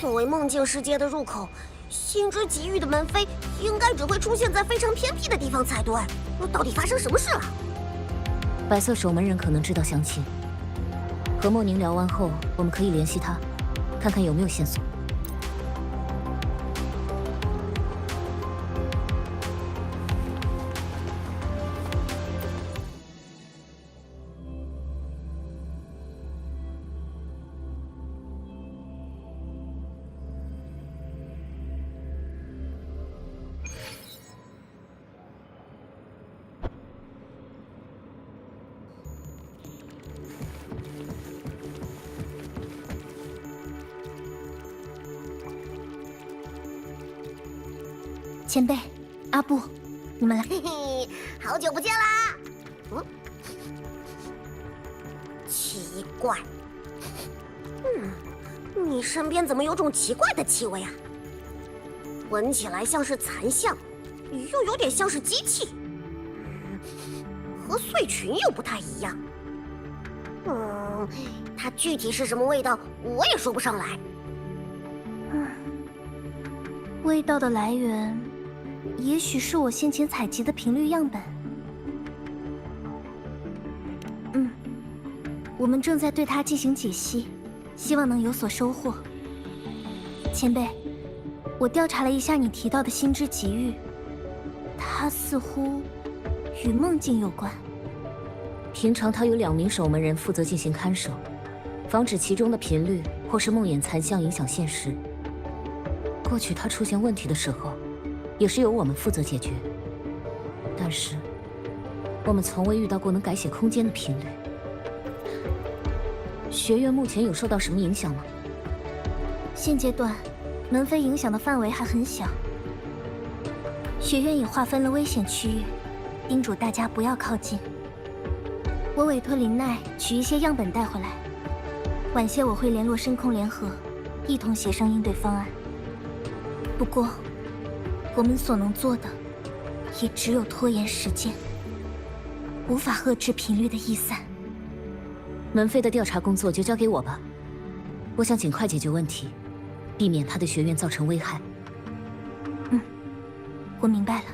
作为梦境世界的入口，心之极域的门扉应该只会出现在非常偏僻的地方才对。到底发生什么事了？白色守门人可能知道详情。和莫宁聊完后，我们可以联系他，看看有没有线索。 前辈，阿布，你们来。嘿嘿，好久不见啦！奇怪，你身边怎么有种奇怪的气味啊？闻起来像是残像，又有点像是机器，和碎群又不太一样。它具体是什么味道，我也说不上来。味道的来源。 也许是我先前采集的频率样本。我们正在对它进行解析，希望能有所收获。前辈，我调查了一下你提到的心之极域，它似乎与梦境有关。平常他有2名守门人负责进行看守，防止其中的频率或是梦魇残像影响现实。过去他出现问题的时候。 也是由我们负责解决，但是我们从未遇到过能改写空间的频率。学院目前有受到什么影响吗？现阶段，门扉影响的范围还很小。学院也划分了危险区域，叮嘱大家不要靠近。我委托林奈取一些样本带回来，晚些我会联络深空联合，一同协商应对方案。不过。 我们所能做的，也只有拖延时间，无法遏制频率的逸散。门扉的调查工作就交给我吧，我想尽快解决问题，避免它对学院造成危害。我明白了。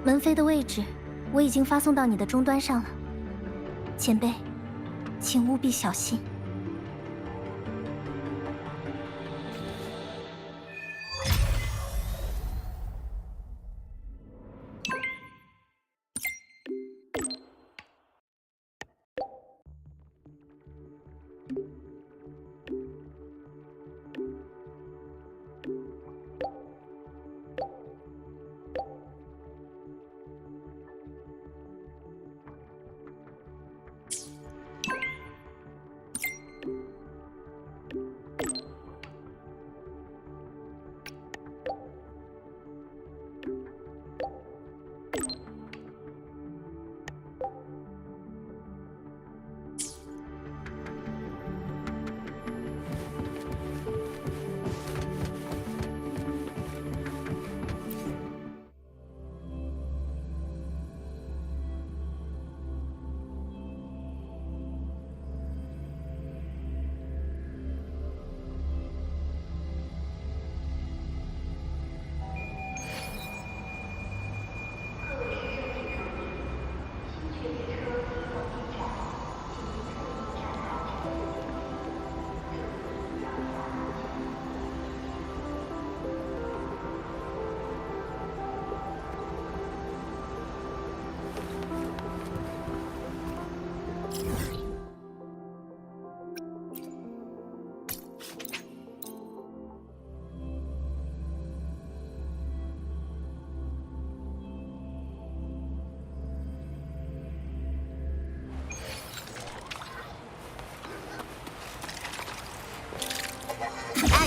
门扉的位置我已经发送到你的终端上了，前辈，请务必小心。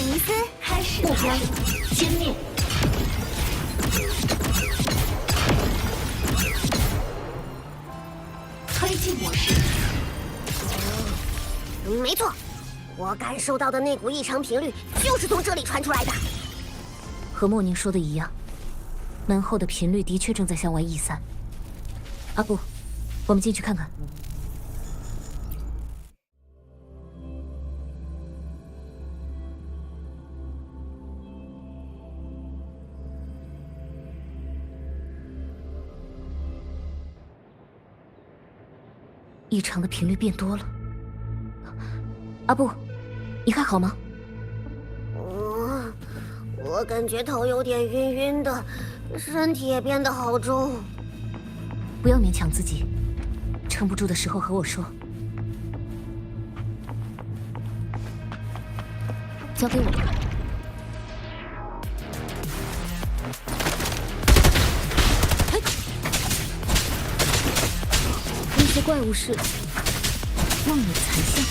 尼斯开始目标歼灭。推进模式。没错，我感受到的那股异常频率就是从这里传出来的。和莫宁说的一样，门后的频率的确正在向外逸散。阿布，我们进去看看。异常的频率变多了。阿布，你还好吗？我感觉头有点晕晕的，身体也变得好重。不要勉强自己，撑不住的时候和我说。交给我吧。那些怪物是梦里的残像。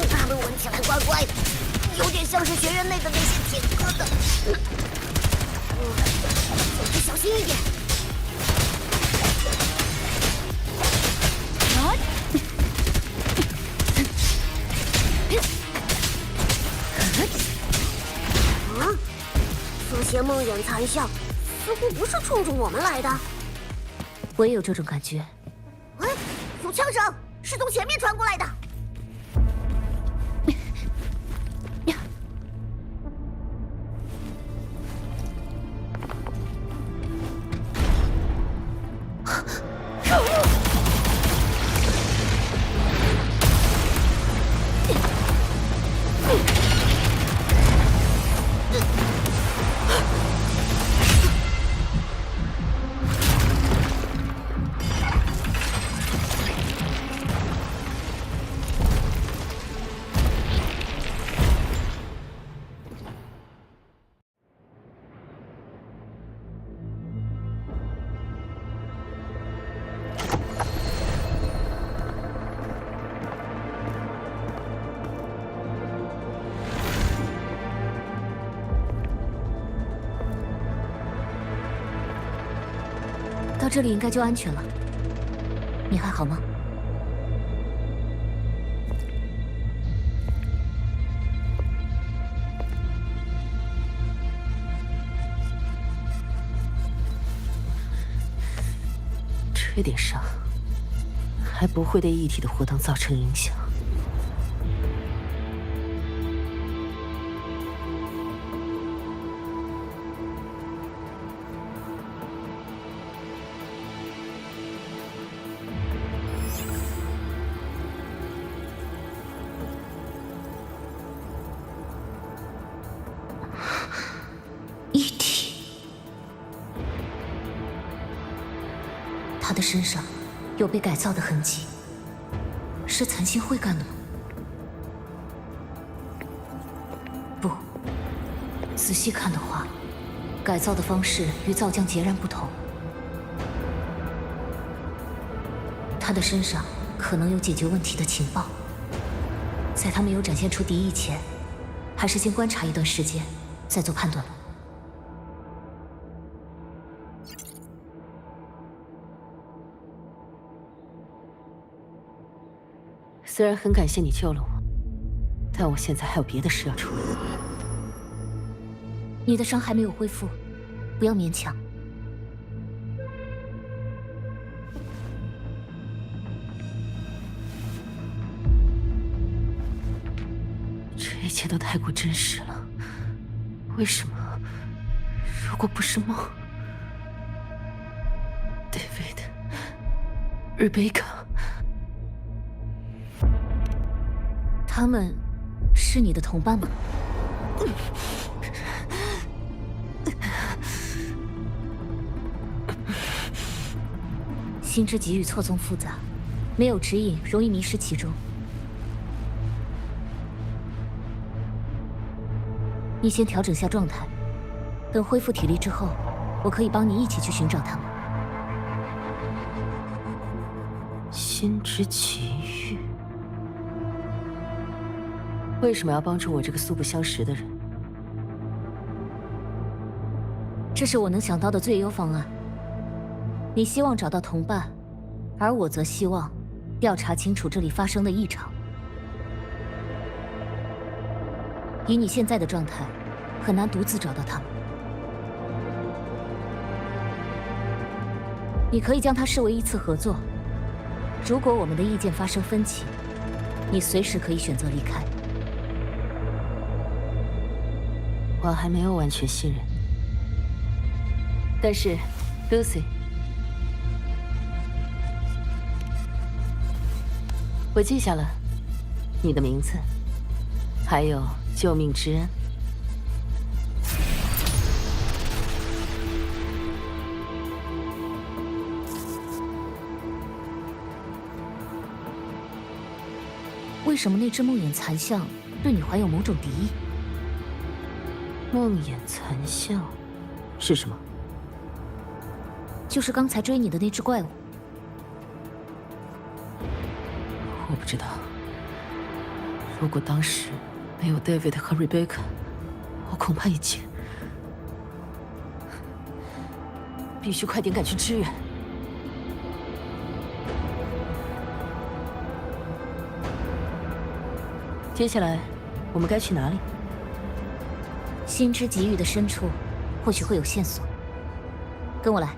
它们闻起来怪怪的，有点像是学院内的那些铁疙瘩。得小心一点。这些梦魇残像似乎不是冲着我们来的。我也有这种感觉。哎，有枪声，是从前面传过来的。到这里应该就安全了。你还好吗？这点伤，还不会对异体的活动造成影响。他的身上有被改造的痕迹，是残星会干的吗？不，仔细看的话，改造的方式与造匠截然不同。他的身上可能有解决问题的情报，在他没有展现出敌意前，还是先观察一段时间，再做判断吧。虽然很感谢你救了我，但我现在还有别的事要处理。你的伤还没有恢复，不要勉强。这一切都太过真实了，为什么？如果不是梦 ，David、Rebecca。他们是你的同伴吗？心之给予错综复杂，没有指引，容易迷失其中。你先调整下状态，等恢复体力之后，我可以帮你一起去寻找他们。心之给予。为什么要帮助我这个素不相识的人？这是我能想到的最优方案。你希望找到同伴，而我则希望调查清楚这里发生的异常。以你现在的状态，很难独自找到他们。你可以将它视为一次合作。如果我们的意见发生分歧，你随时可以选择离开。我还没有完全信任，但是 ，Lucy，我记下了，你的名字，还有救命之恩。为什么那只梦魇残像对你怀有某种敌意？梦魇残像是什么？就是刚才追你的那只怪物。我不知道。如果当时没有 David 和 Rebecca， 我恐怕已经……必须快点赶去支援。接下来，我们该去哪里？心之极域的深处，或许会有线索。跟我来。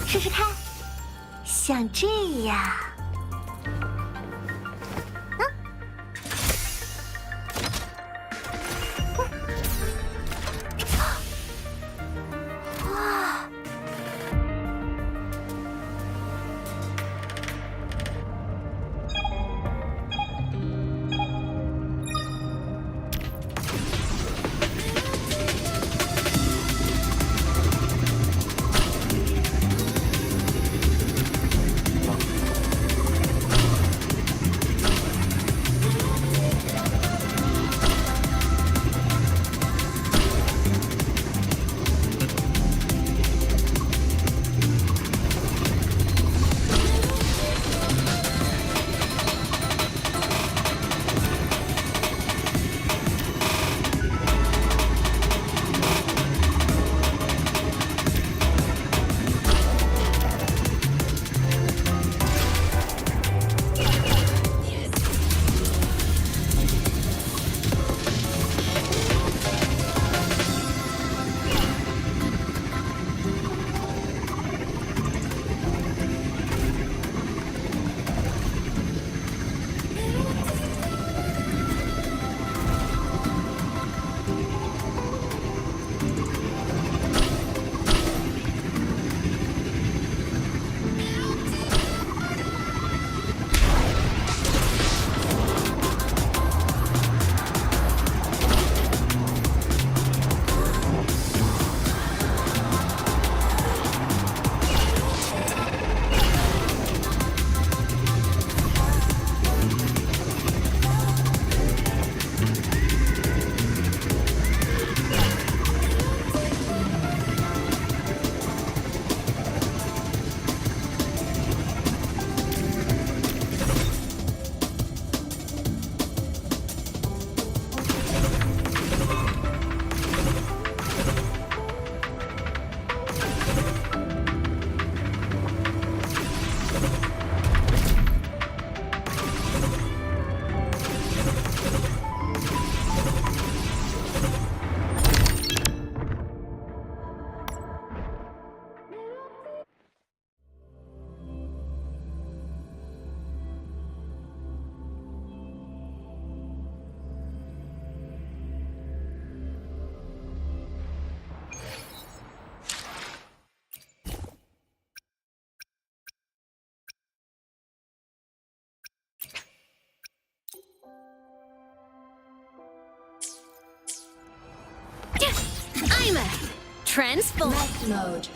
试试看，像这样。哇！I'm a transform mode.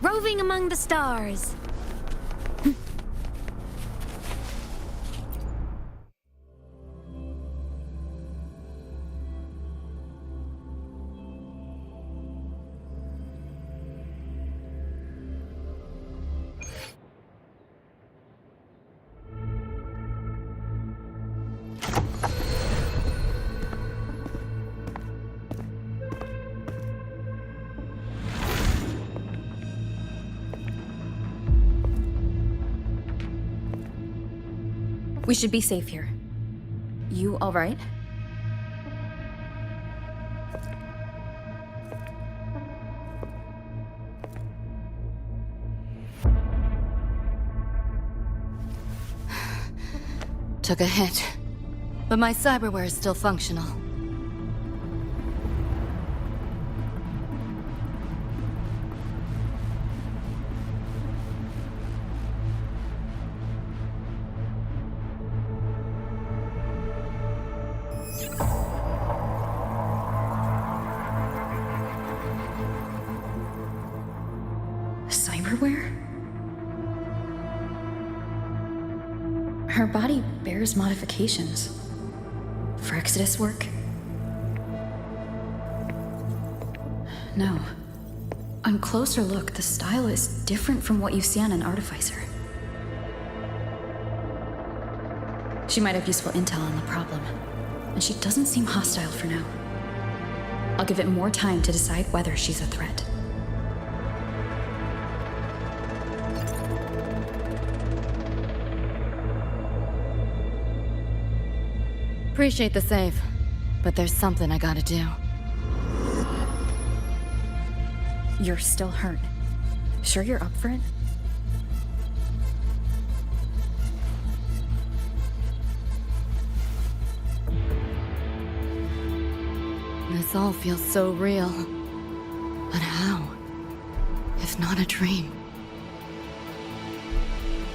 Roving among the stars. We should be safe here. You all right? Took a hit, but my cyberware is still functional. Cyberware? Her body bears modifications. For Exodus work? No. On closer look, the style is different from what you see on an artificer. She might have useful intel on the problem, and she doesn't seem hostile for now. I'll give it more time to decide whether she's a threat. Appreciate the save, but there's something I gotta do. You're still hurt. Sure you're up for it? This all feels so real. But how? If not a dream?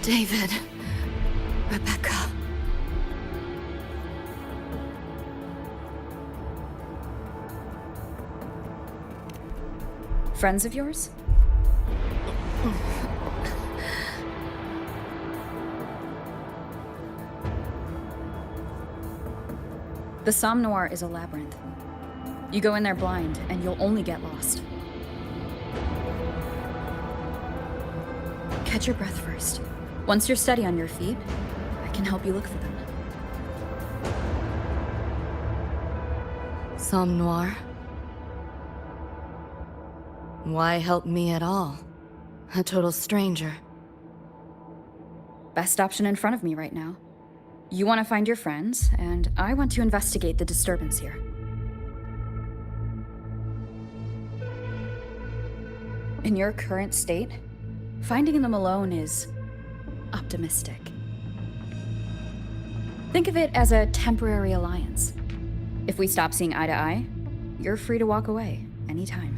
David. Rebecca. Friends of yours? The Somme Noir is a labyrinth. You go in there blind, and you'll only get lost. Catch your breath first. Once you're steady on your feet, I can help you look for them. Somme Noir? Why help me at all? A total stranger. Best option in front of me right now. You want to find your friends, and I want to investigate the disturbance here. In your current state, finding them alone is optimistic. Think of it as a temporary alliance. If we stop seeing eye to eye, you're free to walk away anytime.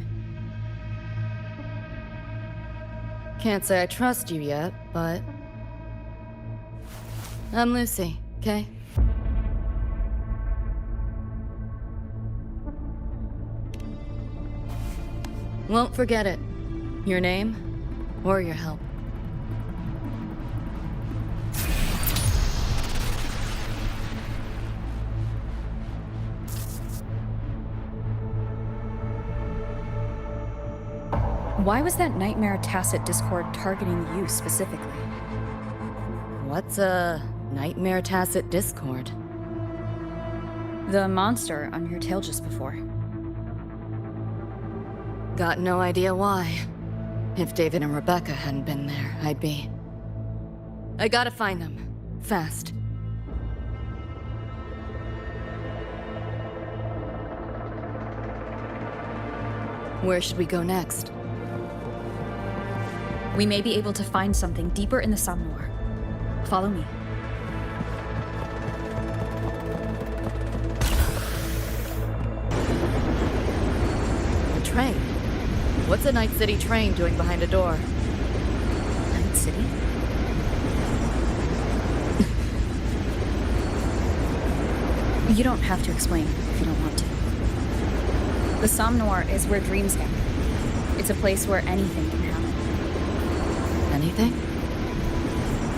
Can't say I trust you yet, but... I'm Lucy, okay? Won't forget it. Your name, or your help. Why was that nightmare Tacit Discord targeting you specifically? What's a nightmare Tacit Discord? The monster on your tail just before. Got no idea why. If David and Rebecca hadn't been there, I'd be... I gotta find them. Fast. Where should we go next? We may be able to find something deeper in the Somme Noir. Follow me. A train? What's a Night City train doing behind a door? Night City? You don't have to explain if you don't want to. The Somme Noir is where dreams end. It's a place where anything can happen. Anything?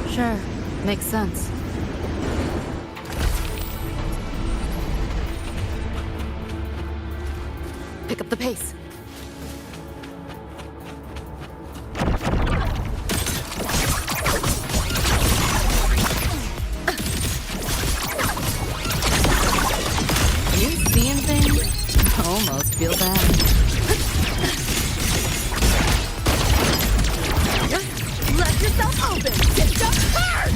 Sure, makes sense. Pick up the pace. Are you seeing things? Almost feel bad. Let yourself open! Get up hard!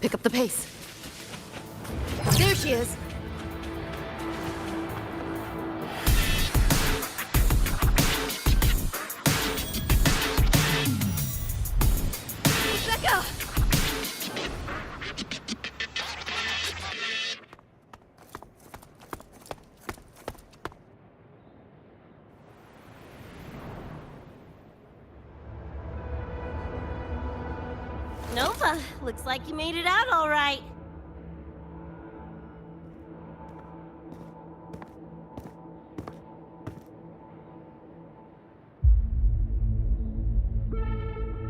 Pick up the pace. There she is. Rebecca! Nova, looks like you made it out all right.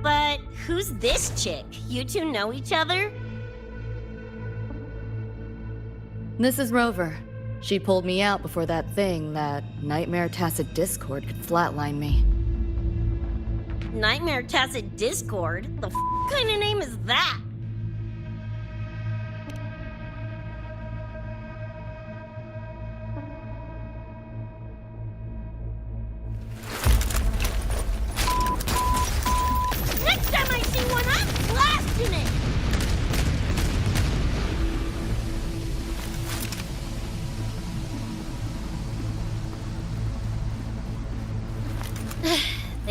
But who's this chick? You two know each other? This is Rover. She pulled me out before that thing, that Nightmare Tacit Discord, could flatline me. Nightmare Tacit Discord? The kind of name is that? Next time I see one, I'm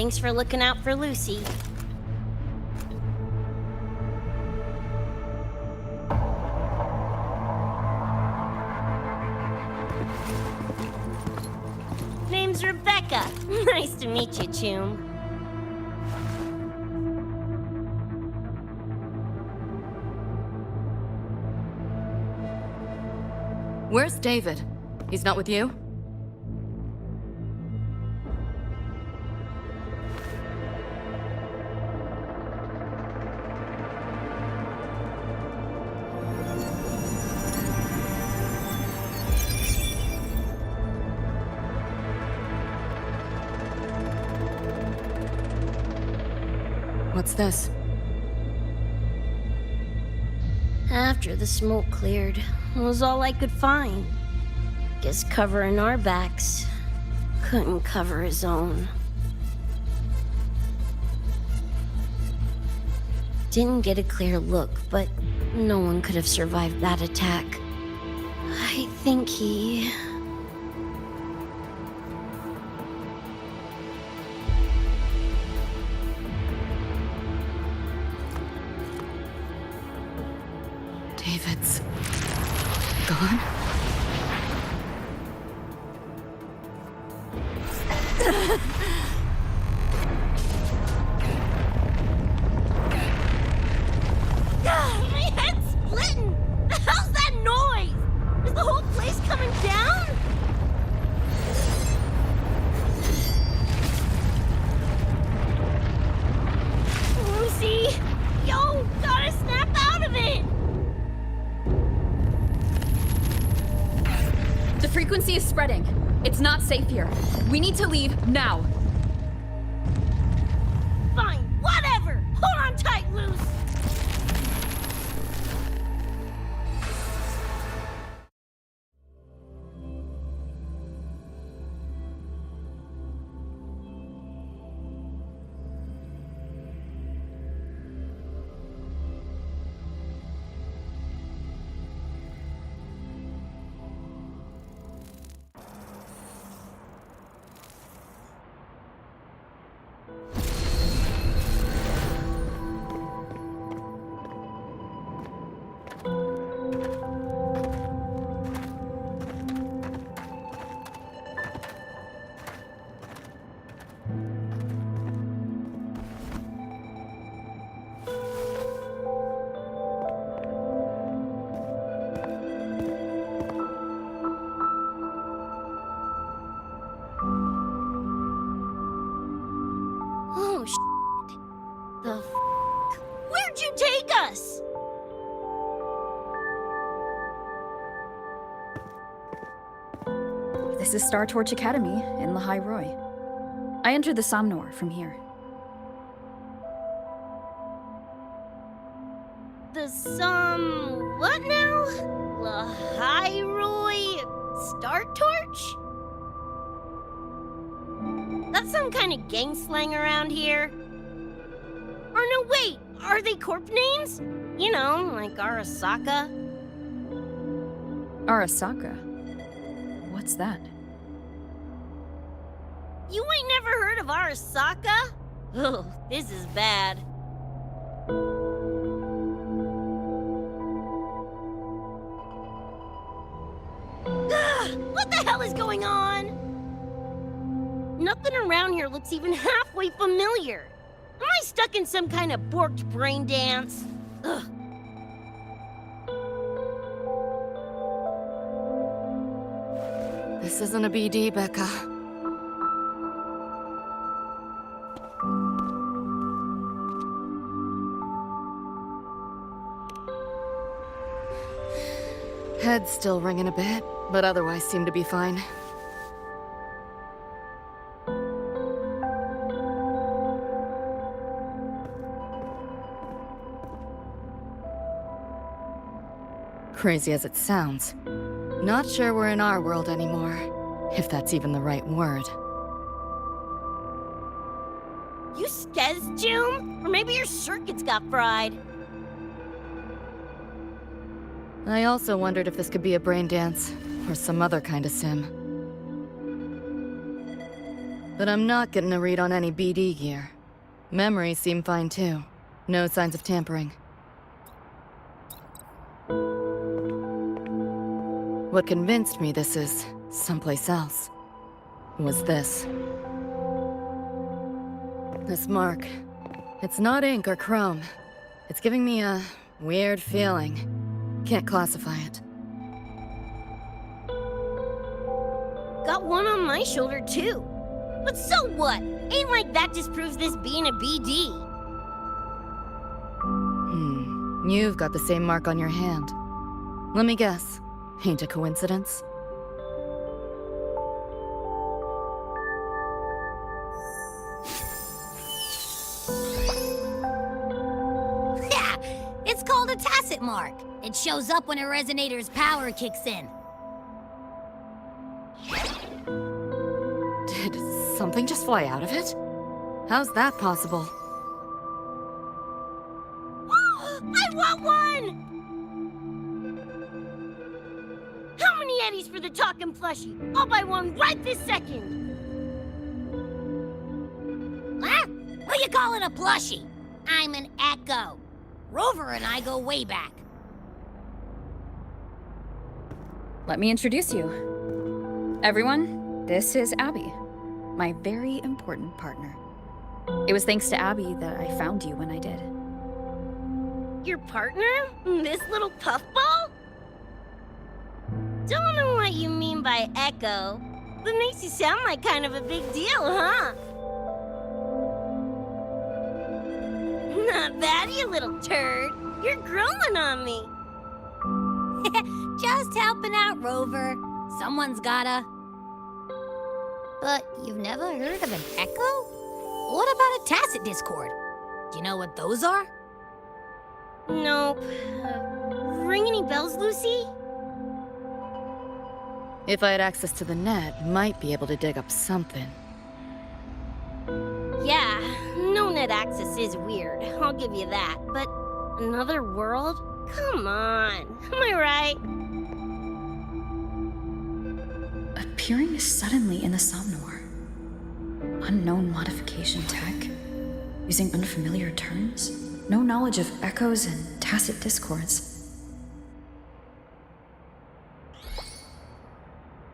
Thanks for looking out for Lucy. Name's Rebecca. Nice to meet you, Chum. Where's David? He's not with you? What's this? After the smoke cleared, it was all I could find. Guess covering our backs couldn't cover his own. Didn't get a clear look, but no one could have survived that attack. I think he... David's gone? My head's splitting! The hell's that noise? Is the whole place coming down? Lucy! Yo, gotta snap out of it! The frequency is spreading. It's not safe here. We need to leave now. Fine, whatever! Hold on tight, Luce! Oh, shit. The f***? Where'd you take us? This is Star Torch Academy in La High Roy. I entered the Somnor from here. What now? Lahiroy Star Torch? That's some kind of gang slang around here. Or no, wait, are they corp names? You know, like Arasaka. Arasaka? What's that? You ain't never heard of Arasaka? Oh, this is bad. What the hell is going on? Nothing around here looks even halfway familiar. Am I stuck in some kind of borked brain dance? Ugh. This isn't a BD, Becca. Head's still ringing a bit, but otherwise seem to be fine. Crazy as it sounds, not sure we're in our world anymore, if that's even the right word. You skez, June? Or maybe your circuits got fried. I also wondered if this could be a brain dance, or some other kind of sim. But I'm not getting a read on any BD gear. Memories seem fine too. No signs of tampering. What convinced me this is someplace else was this. This mark. It's not ink or chrome. It's giving me a weird feeling. Can't classify it. Got one on my shoulder, too. But so what? Ain't like that disproves this being a BD. You've got the same mark on your hand. Let me guess. Ain't a coincidence? Yeah, it's called a tacit mark. It shows up when a resonator's power kicks in. Did something just fly out of it? How's that possible? I want one! How many eddies for the talking plushie? I'll buy one right this second! Huh? Who you calling a plushie? I'm an Echo. Rover and I go way back. Let me introduce you. Everyone, this is Abby, my very important partner. It was thanks to Abby that I found you when I did. Your partner? This little puffball? Don't know what you mean by Echo. That makes you sound like kind of a big deal, huh? Not bad, you little turd. You're growing on me. Just helping out, Rover. Someone's gotta. But you've never heard of an Echo? What about a tacit discord? Do you know what those are? Nope. Ring any bells, Lucy? If I had access to the net, might be able to dig up something. Yeah, no net access is weird. I'll give you that. But another world? Come on. Am I right? Appearing suddenly in the Somnor. Unknown modification tech. Using unfamiliar terms. No knowledge of echoes and tacit discords.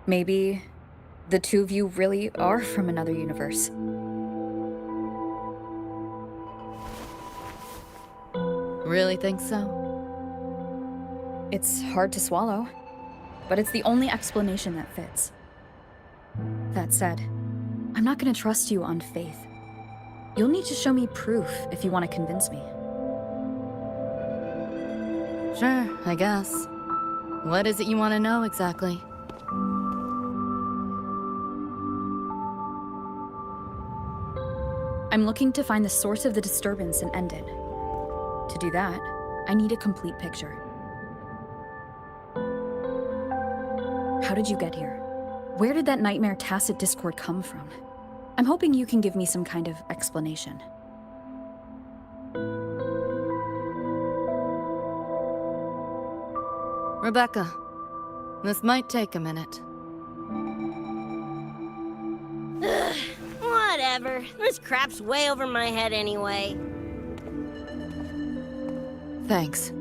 Maybe the two of you really are from another universe. Really think so? It's hard to swallow, but it's the only explanation that fits. That said, I'm not gonna trust you on faith. You'll need to show me proof if you want to convince me. Sure, I guess. What is it you want to know exactly? I'm looking to find the source of the disturbance and end it. To do that, I need a complete picture. How did you get here? Where did that nightmare tacit discord come from? I'm hoping you can give me some kind of explanation. Rebecca, this might take a minute. Whatever. This crap's way over my head anyway. Thanks.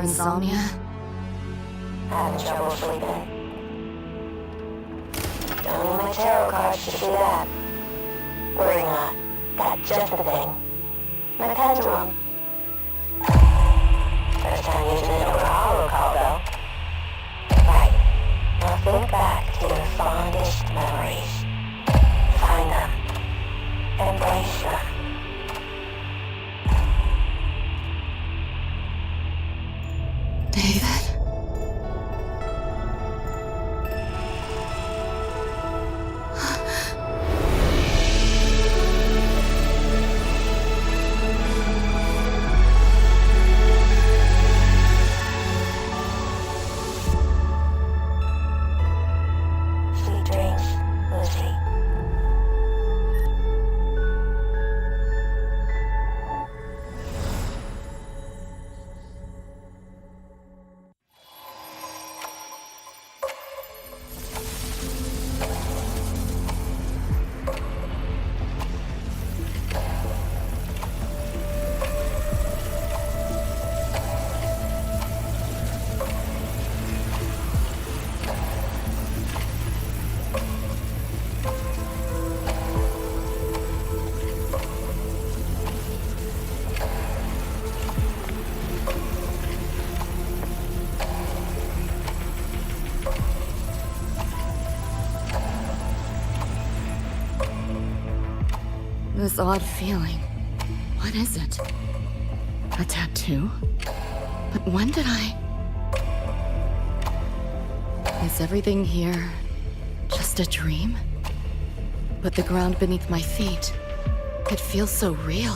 insomnia? Having trouble sleeping? Don't need my tarot cards to see that. Worry not. Got just the thing. My pendulum. First time using it over a hollow call, though. Right. Now think back to your fondest memories. Find them. Embrace them. David? Sweet dreams, Lucy. This odd feeling. What is it? A tattoo? But when did I... Is everything here just a dream? But the ground beneath my feet, it feels so real.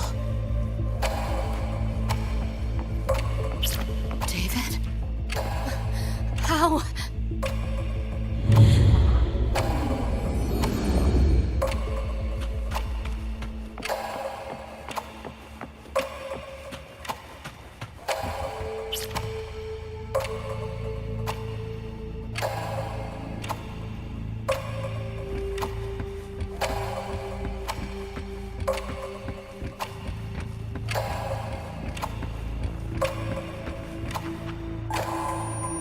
David? How?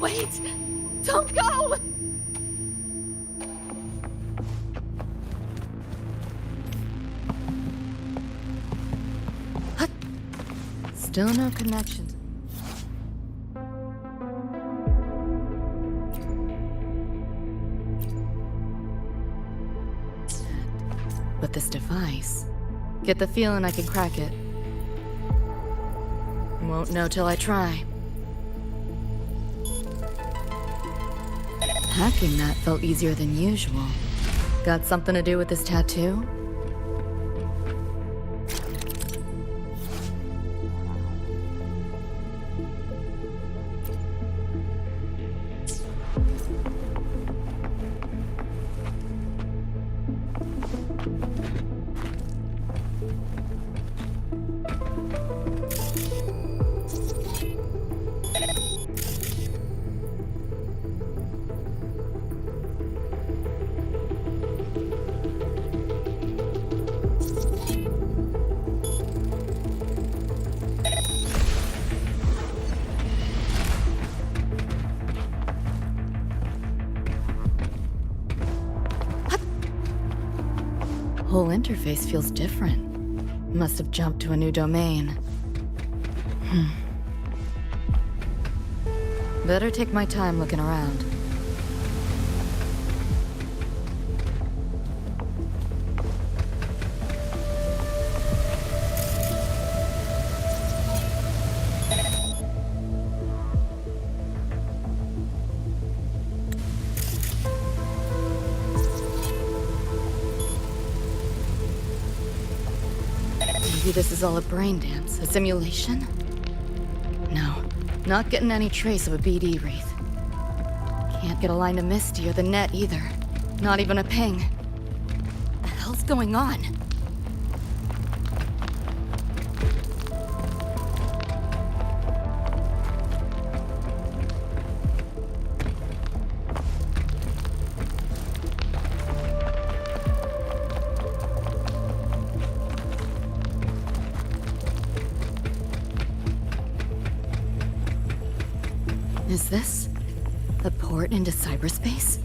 Wait! Don't go! Still no connection. But this device... Get the feeling I can crack it. Won't know till I try. Hacking that felt easier than usual. Got something to do with this tattoo? Whole interface feels different. Must have jumped to a new domain. Better take my time looking around. Maybe this is all a brain dance, a simulation? No, not getting any trace of a BD wreath. Can't get a line to Misty or the net either. Not even a ping. What the hell's going on? Is this the port into cyberspace?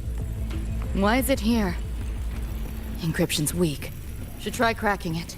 Why is it here? Encryption's weak. Should try cracking it.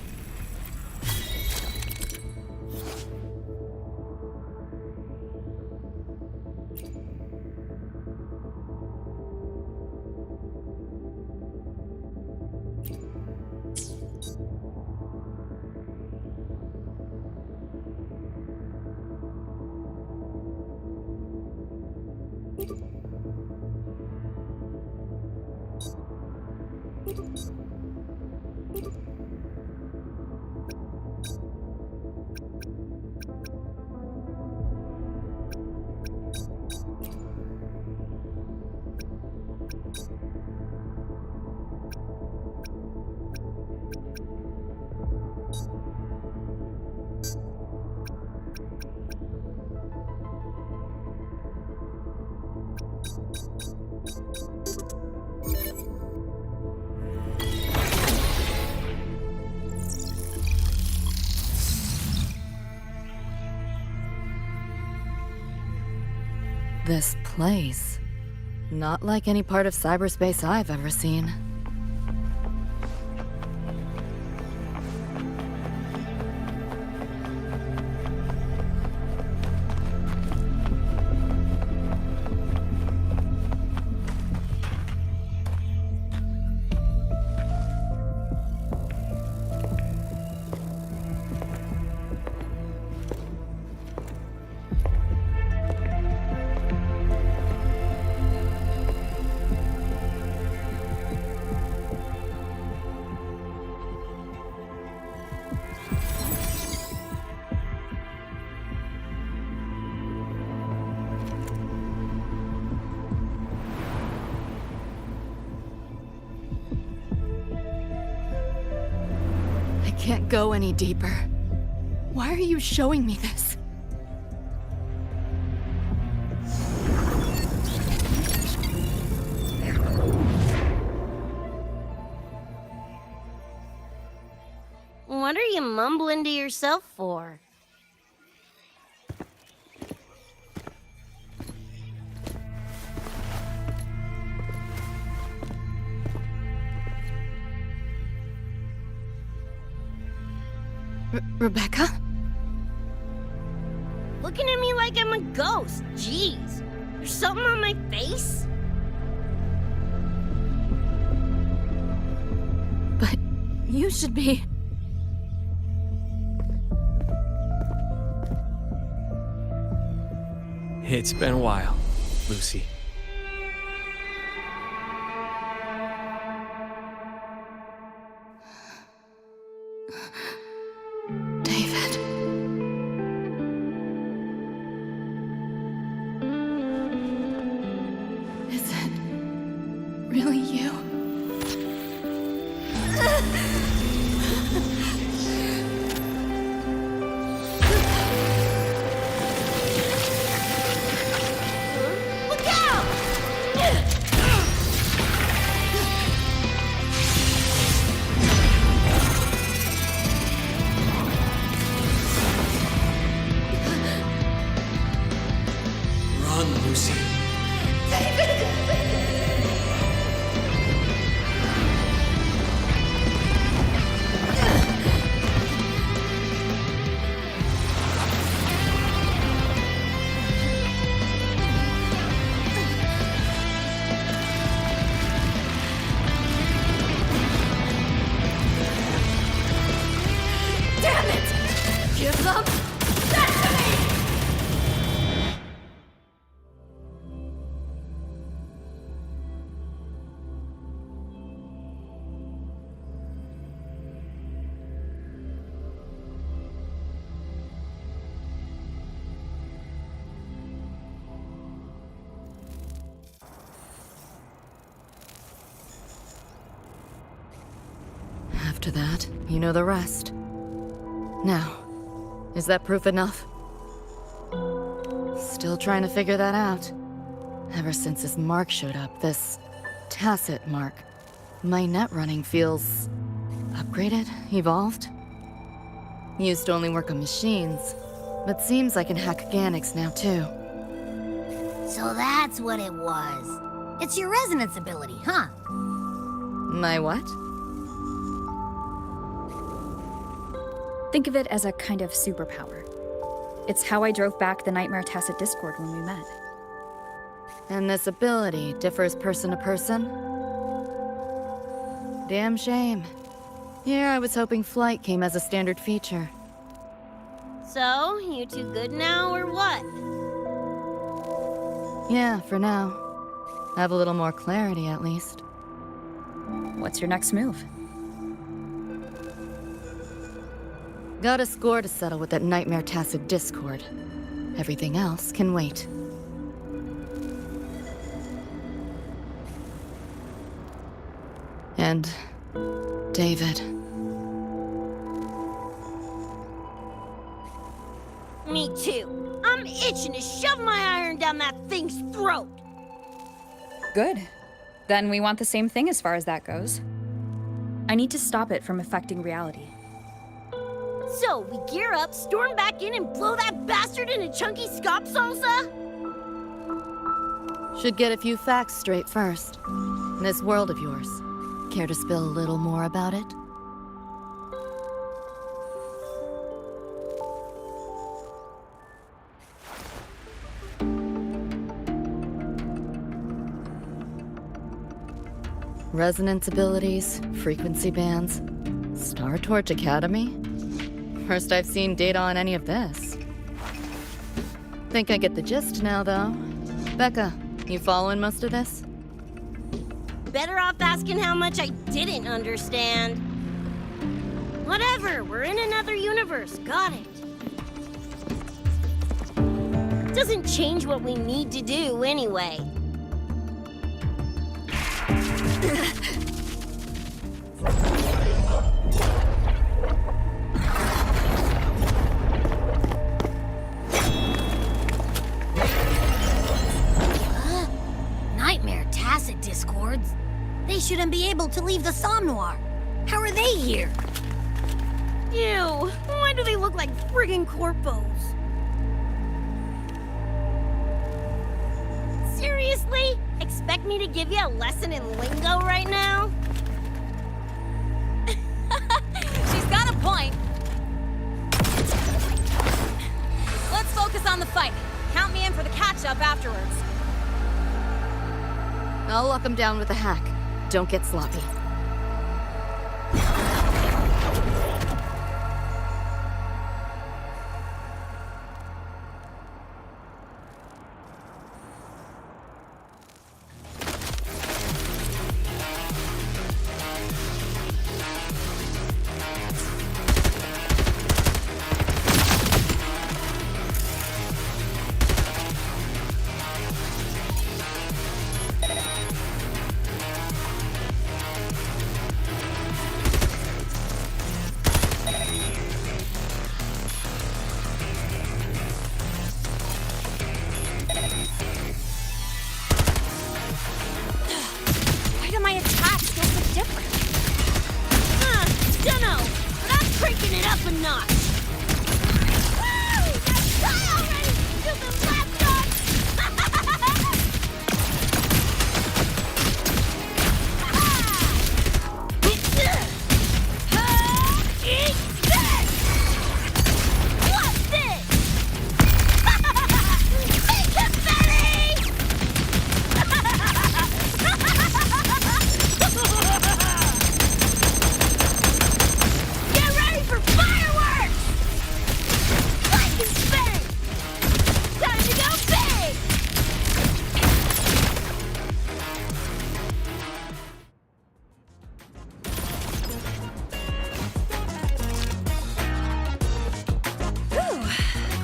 This place. Not like any part of cyberspace I've ever seen. I can't go any deeper. Why are you showing me this? What are you mumbling to yourself for? Rebecca? Looking at me like I'm a ghost. Jeez. There's something on my face? But you should be... It's been a while, Lucy. David. Is it really you? Look out! Run, Lucy. Damn it! Give them that to me! After that, you know the rest. Now, is that proof enough? Still trying to figure that out. Ever since this mark showed up, this tacit mark, my net running feels upgraded, evolved. Used to only work on machines, but seems I can hack organics now too. So that's what it was. It's your resonance ability, huh? My what? Think of it as a kind of superpower. It's how I drove back the Nightmare Tacit Discord when we met. And this ability differs person to person? Damn shame. Here I was hoping flight came as a standard feature. So, you two good now, or what? Yeah, for now. I have a little more clarity, at least. What's your next move? Got a score to settle with that Nightmare Tacit Discord. Everything else can wait. And David. Me too. I'm itching to shove my iron down that thing's throat. Good. Then we want the same thing as far as that goes. I need to stop it from affecting reality. So, we gear up, storm back in, and blow that bastard into chunky scop salsa? Should get a few facts straight first. This world of yours. Care to spill a little more about it? Resonance abilities, frequency bands, Star Torch Academy? First I've seen data on any of this. Think I get the gist now, though. Becca, you following most of this? Better off asking how much I didn't understand. Whatever, we're in another universe, got it. Doesn't change what we need to do anyway. Nightmare Tacit Discords? They shouldn't be able to leave the Somnoir. How are they here? Ew, why do they look like friggin' corpos? Seriously? Expect me to give you a lesson in lingo right now? She's got a point. Let's focus on the fight. Count me in for the catch-up afterwards. I'll lock him down with a hack. Don't get sloppy. Why do my attacks feel so different? Dunno, but I'm cranking it up a notch. Woo! That's high already! Stupid lapdog! Eat this! What's this? Big confetti! Get ready for fireworks! Lightning spin! Time to go big!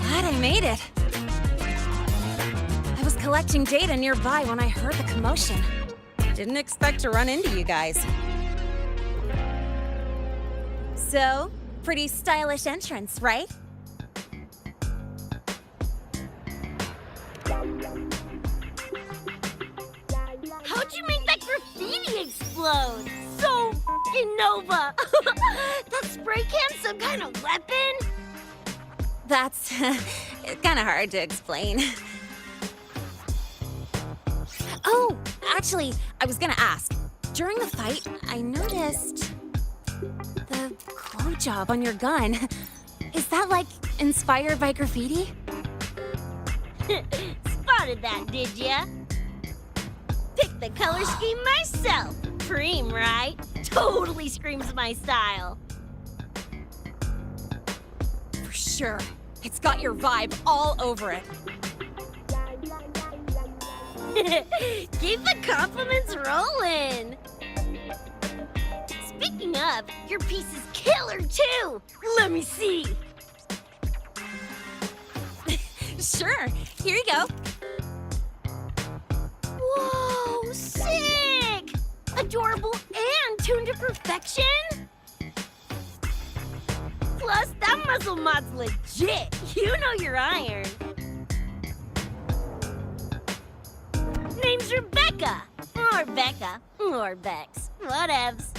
Glad I made it. I was collecting data nearby when I heard the commotion. Didn't expect to run into you guys. So, pretty stylish entrance, right? How'd you make that graffiti explode? So f***ing Nova! That spray can some kind of weapon? That's kind of hard to explain. Oh, actually, I was gonna ask. During the fight, I noticed the glow job on your gun. Is that, like, inspired by graffiti? Spotted that, did ya? Picked the color scheme myself. Cream, right? Totally screams my style. For sure. It's got your vibe all over it. Keep the compliments rolling. Speaking of, your piece is killer too. Let me see. Sure. Here you go. Whoa, sick! Adorable and tuned to perfection. Plus, that muscle mod's legit. You know your iron. Name's Rebecca. Or Becca. Or Bex. Whatevs.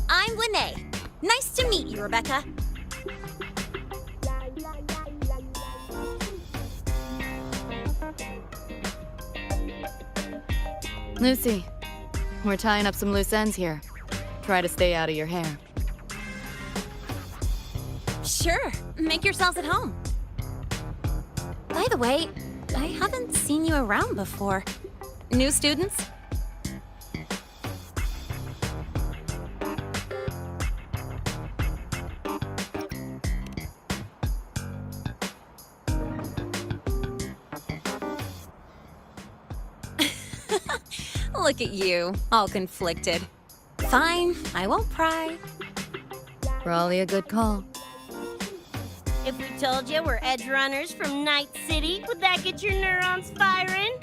I'm Lene. Nice to meet you, Rebecca. Lucy, we're tying up some loose ends here. Try to stay out of your hair. Sure. Make yourselves at home. By the way, I haven't seen you around before. New students? Look at you, all conflicted. Fine, I won't pry. Probably a good call. If we told you we're edge runners from Night City, would that get your neurons firing?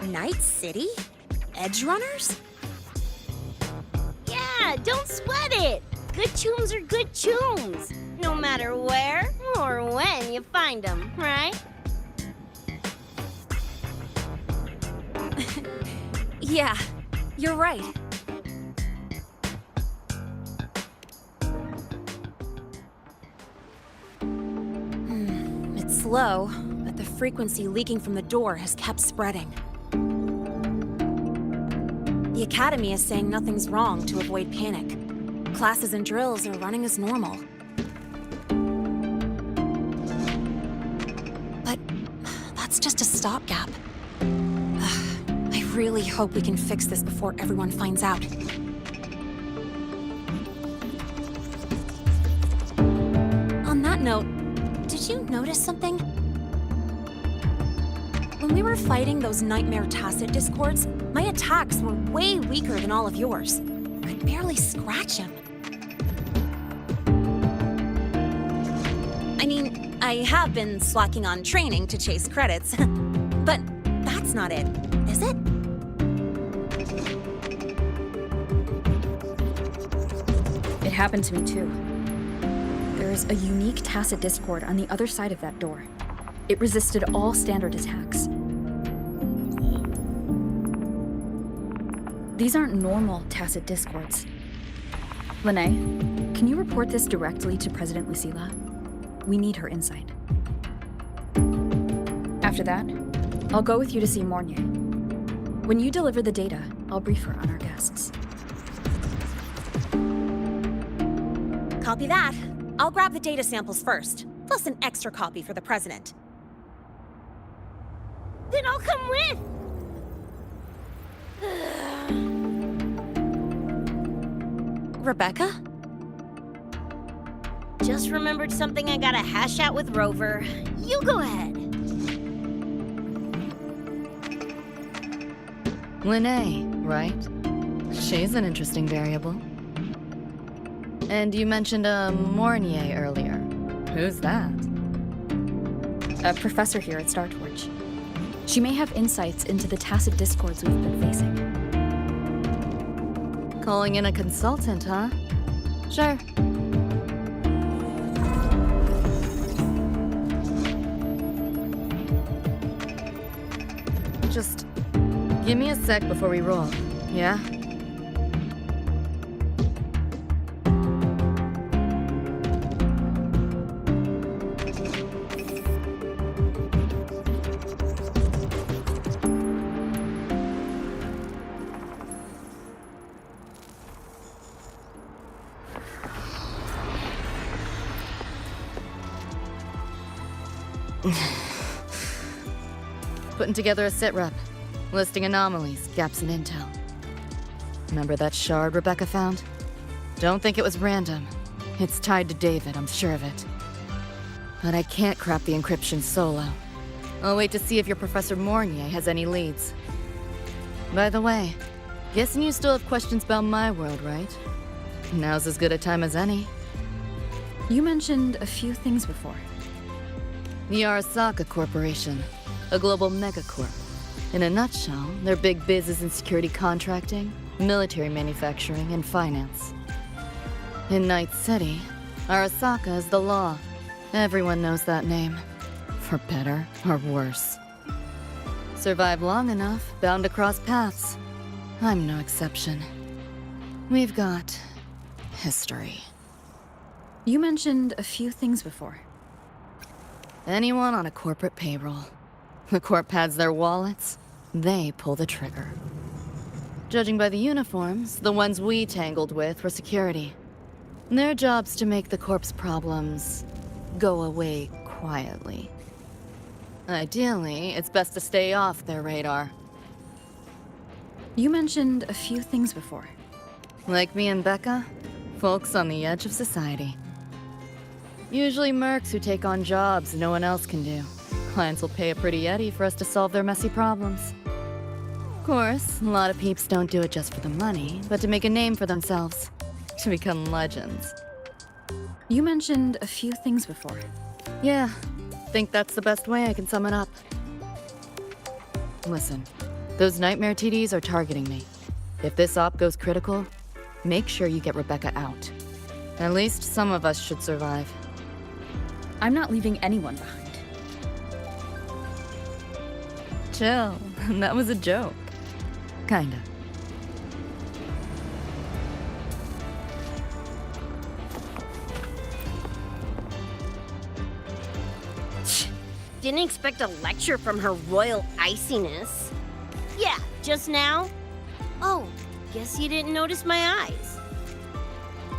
Night City? Edge runners? Yeah, don't sweat it. Good tunes are good tunes, no matter where or when you find them, right? Yeah, you're right. It's slow, but the frequency leaking from the door has kept spreading. The Academy is saying nothing's wrong to avoid panic. Classes and drills are running as normal. But that's just a stopgap. I really hope we can fix this before everyone finds out. On that note, did you notice something? When we were fighting those nightmare tacit discords, my attacks were way weaker than all of yours. Could barely scratch him. I mean, I have been slacking on training to chase credits, but that's not it, is it? It happened to me too. There's a unique tacit discord on the other side of that door. It resisted all standard attacks. These aren't normal tacit discords. Lene, can you report this directly to President Lucila? We need her insight. After that, I'll go with you to see Mornier. When you deliver the data, I'll brief her on our guests. Copy that. I'll grab the data samples first, plus an extra copy for the president. Then I'll come with. Rebecca? Just remembered something I gotta hash out with Rover. You go ahead. Lene, right? She's an interesting variable. And you mentioned a Mornier earlier. Who's that? A professor here at StarTorch. She may have insights into the tacit discords we've been facing. Calling in a consultant, huh? Sure. Just give me a sec before we roll, yeah? Putting together a sit-rep, listing anomalies, gaps in intel. Remember that shard Rebecca found? Don't think it was random. It's tied to David, I'm sure of it. But I can't crack the encryption solo. I'll wait to see if your Professor Mornier has any leads. By the way, guessing you still have questions about my world, right? Now's as good a time as any. You mentioned a few things before. The Arasaka Corporation, a global megacorp. In a nutshell, their big biz is in security contracting, military manufacturing, and finance. In Night City, Arasaka is the law. Everyone knows that name. For better or worse. Survive long enough, bound to cross paths. I'm no exception. We've got history. You mentioned a few things before. Anyone on a corporate payroll. The corp pads their wallets, they pull the trigger. Judging by the uniforms, the ones we tangled with were security. Their job's to make the corp's problems go away quietly. Ideally, it's best to stay off their radar. You mentioned a few things before. Like me and Becca, folks on the edge of society. Usually mercs who take on jobs no one else can do. Clients will pay a pretty eddy for us to solve their messy problems. Of course, a lot of peeps don't do it just for the money, but to make a name for themselves. To become legends. You mentioned a few things before. Yeah, think that's the best way I can sum it up. Listen, those nightmare TDs are targeting me. If this op goes critical, make sure you get Rebecca out. At least some of us should survive. I'm not leaving anyone behind. Chill, that was a joke. Kinda. Didn't expect a lecture from her royal iciness. Yeah, just now? Oh, guess you didn't notice my eyes.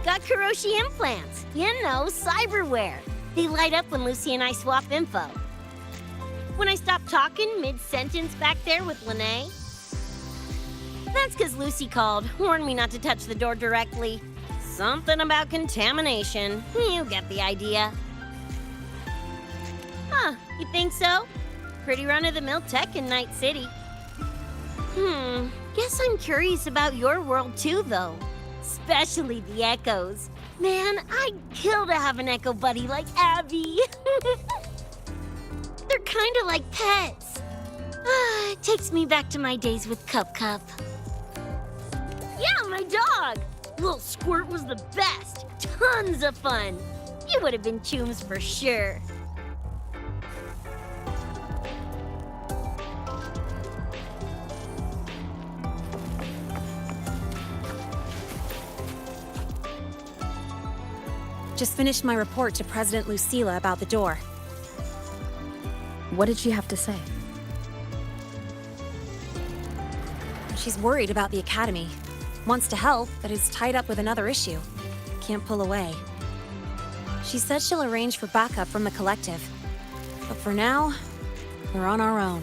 Got Kuroshi implants. You know, cyberware. They light up when Lucy and I swap info. When I stop talking mid-sentence back there with Lene. That's because Lucy called, warned me not to touch the door directly. Something about contamination. You get the idea. Huh, you think so? Pretty run-of-the-mill tech in Night City. Guess I'm curious about your world too, though. Especially the echoes. Man, I'd kill to have an echo buddy like Abby. They're kinda like pets. It takes me back to my days with Cup. Yeah, my dog! Little Squirt was the best. Tons of fun. You would have been chooms for sure. Just finished my report to President Lucilla about the door. What did she have to say? She's worried about the Academy. Wants to help, but is tied up with another issue. Can't pull away. She said she'll arrange for backup from the collective. But for now, we're on our own.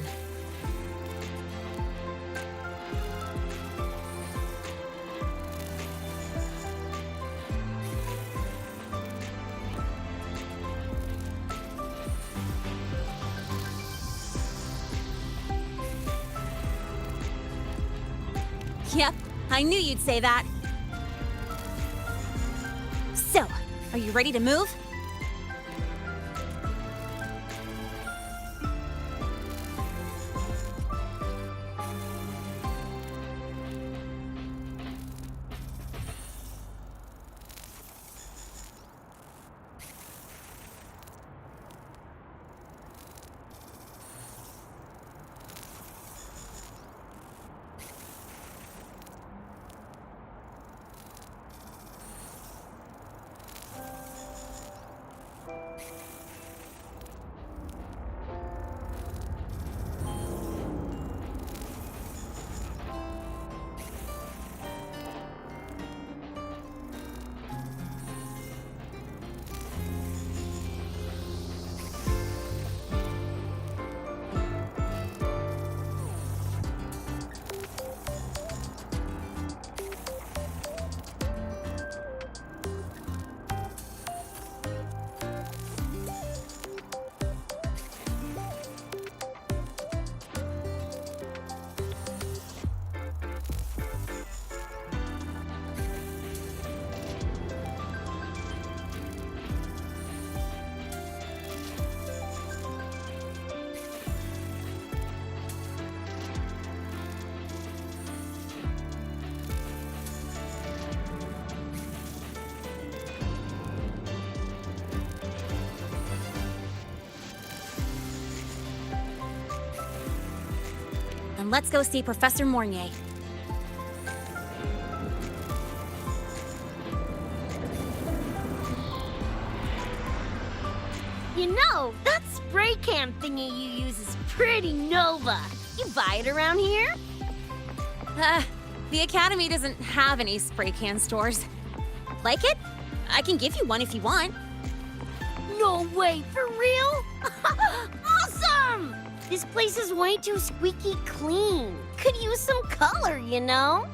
Yep, I knew you'd say that. So, are you ready to move? and let's go see Professor Mornier. You know, that spray can thingy you use is pretty Nova. You buy it around here? The Academy doesn't have any spray can stores. Like it? I can give you one if you want. No way, for real? Awesome! This place is way too squeaky clean. Could use some color, you know?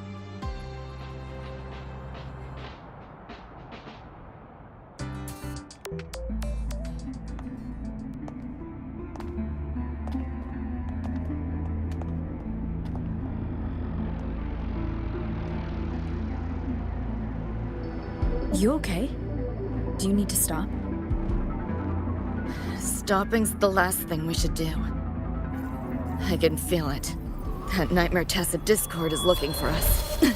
You okay? Do you need to stop? Stopping's the last thing we should do. I can feel it. That nightmare tacit discord is looking for us. Lucy!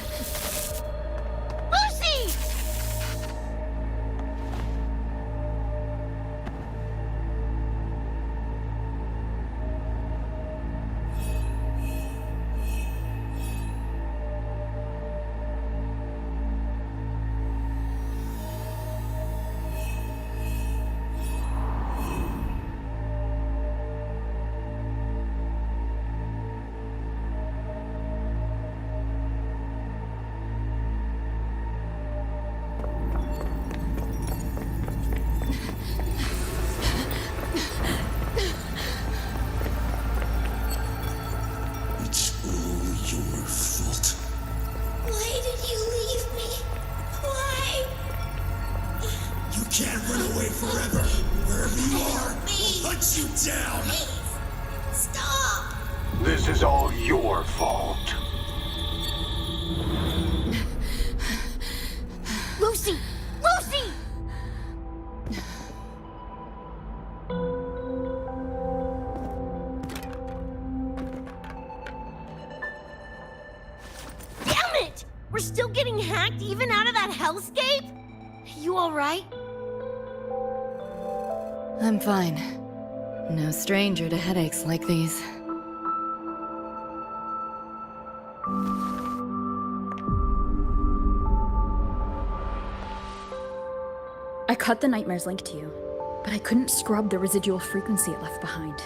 Can't run away forever. Wherever you are, I'll hunt you down. Stop! This is all your fault. Lucy! Lucy! Damn it! We're still getting hacked even out of that hellscape? You alright? I'm fine. No stranger to headaches like these. I cut the Nightmare's link to you, but I couldn't scrub the residual frequency it left behind.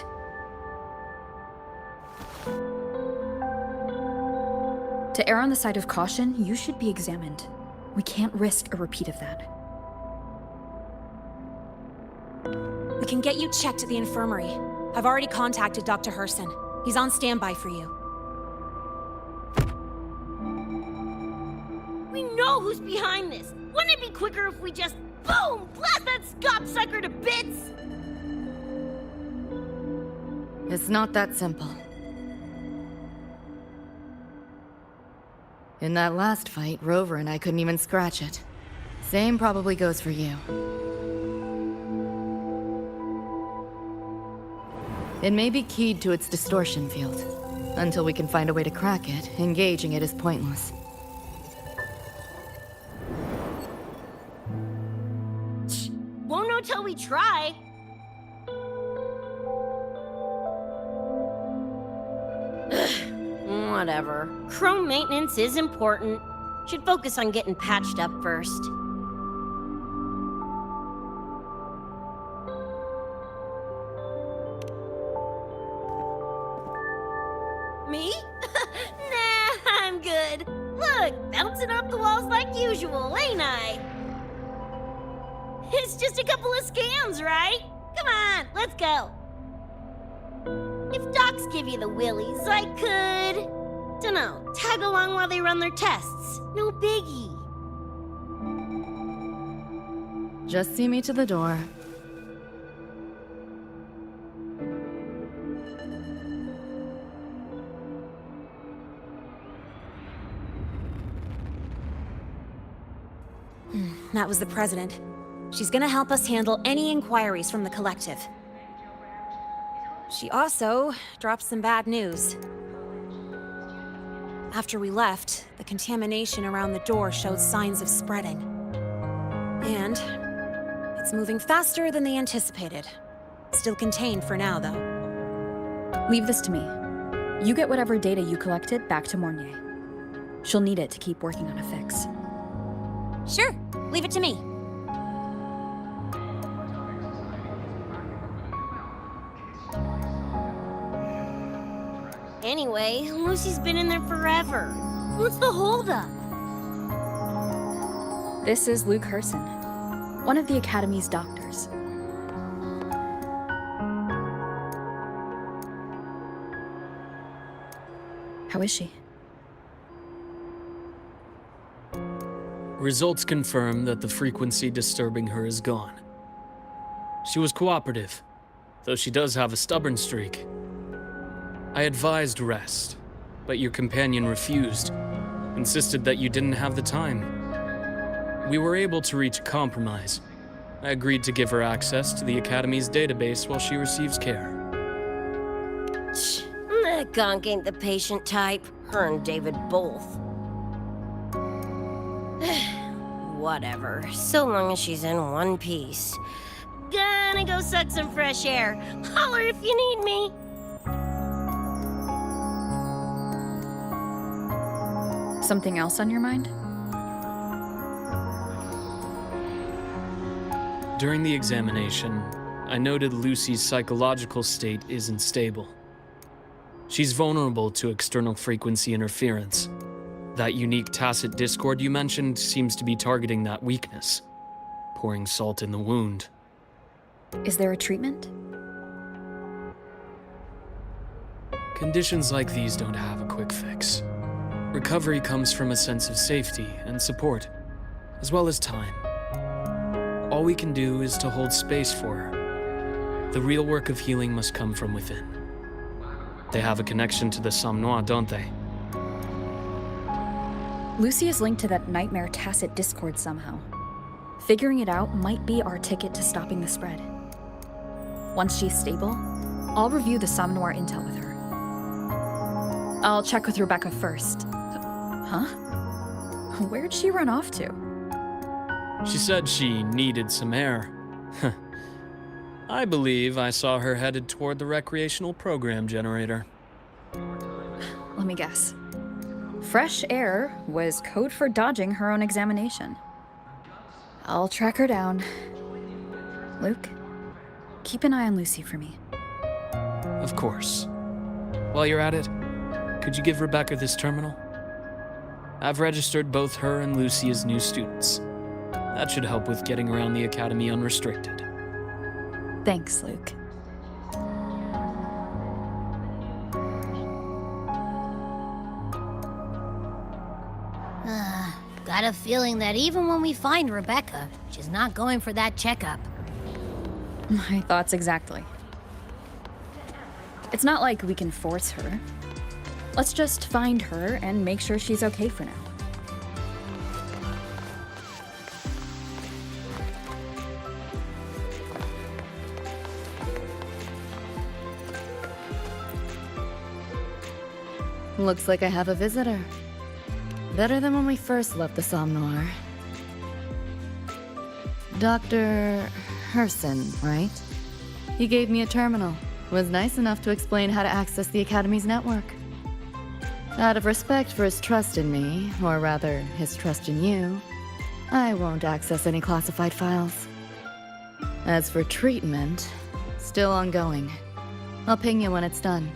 To err on the side of caution, you should be examined. We can't risk a repeat of that. We can get you checked at the infirmary. I've already contacted Dr. Herson. He's on standby for you. We know who's behind this. Wouldn't it be quicker if we just, boom, blast that gobsucker to bits? It's not that simple. In that last fight, Rover and I couldn't even scratch it. Same probably goes for you. It may be keyed to its distortion field. Until we can find a way to crack it, engaging it is pointless. Won't know till we try. Whatever. Chrome maintenance is important. Should focus on getting patched up first. Me? Nah, I'm good. Look, bouncing off the walls like usual, ain't I? It's just a couple of scans, right? Come on, let's go. If docs give you the willies, I could... dunno, tag along while they run their tests. No biggie. Just see me to the door. That was the president. She's gonna help us handle any inquiries from the collective. She also dropped some bad news. After we left, the contamination around the door showed signs of spreading. And it's moving faster than they anticipated. Still contained for now, though. Leave this to me. You get whatever data you collected back to Mornier. She'll need it to keep working on a fix. Sure, leave it to me. Anyway, Lucy's been in there forever. What's the holdup? This is Luke Herson, one of the Academy's doctors. How is she? Results confirm that the frequency disturbing her is gone. She was cooperative, though she does have a stubborn streak. I advised rest, but your companion refused, insisted that you didn't have the time. We were able to reach a compromise. I agreed to give her access to the Academy's database while she receives care. That gonk ain't the patient type. Her and David both. Whatever, so long as she's in one piece. Gonna go suck some fresh air. Holler if you need me. Something else on your mind? During the examination, I noted Lucy's psychological state isn't stable. She's vulnerable to external frequency interference. That unique tacit discord you mentioned seems to be targeting that weakness, pouring salt in the wound. Is there a treatment? Conditions like these don't have a quick fix. Recovery comes from a sense of safety and support, as well as time. All we can do is to hold space for her. The real work of healing must come from within. They have a connection to the Somme Noire, don't they? Lucy is linked to that nightmare tacit discord somehow. Figuring it out might be our ticket to stopping the spread. Once she's stable, I'll review the Somme Noire intel with her. I'll check with Rebecca first. Huh? Where'd she run off to? She said she needed some air. I believe I saw her headed toward the recreational program generator. Let me guess. Fresh air was code for dodging her own examination. I'll track her down. Luke, keep an eye on Lucy for me. Of course. While you're at it, could you give Rebecca this terminal? I've registered both her and Lucy as new students. That should help with getting around the Academy unrestricted. Thanks, Luke. Got a feeling that even when we find Rebecca, she's not going for that checkup. My thoughts exactly. It's not like we can force her. Let's just find her and make sure she's okay for now. Looks like I have a visitor. Better than when we first left the Somme Noire. Dr. Herson, right? He gave me a terminal. Was nice enough to explain how to access the Academy's network. Out of respect for his trust in me, or rather, his trust in you, I won't access any classified files. As for treatment, still ongoing. I'll ping you when it's done.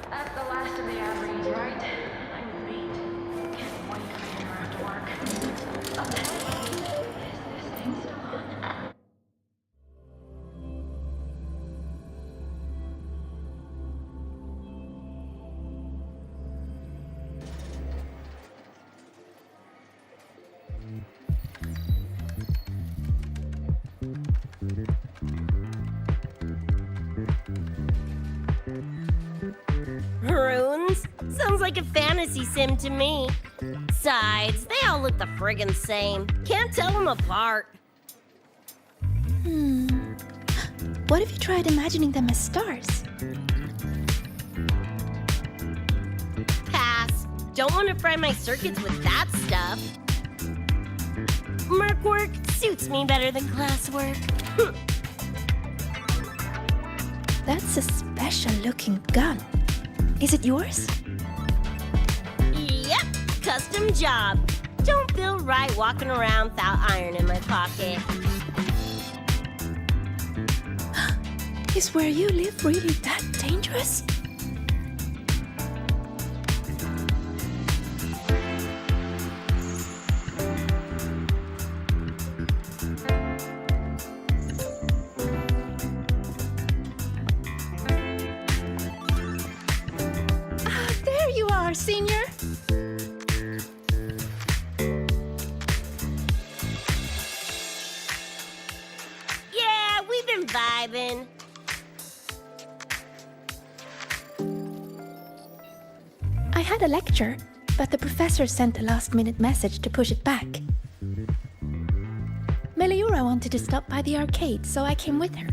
That's the last of the average, right? I'm beat. Can't wait to be here after work. Is this thing still on? Runes? Sounds like a fantasy sim to me. Besides, they all look the friggin' same. Can't tell them apart. What if you tried imagining them as stars? Pass. Don't want to fry my circuits with that stuff. Merc work suits me better than classwork. That's a special-looking gun. Is it yours? Yep, custom job. Don't feel right walking around without iron in my pocket. Is where you live really that dangerous? Ah, there you are, Senior. Yeah, we've been vibing. I had a lecture, but the professor sent a last-minute message to push it back. Meliora wanted to stop by the arcade, so I came with her.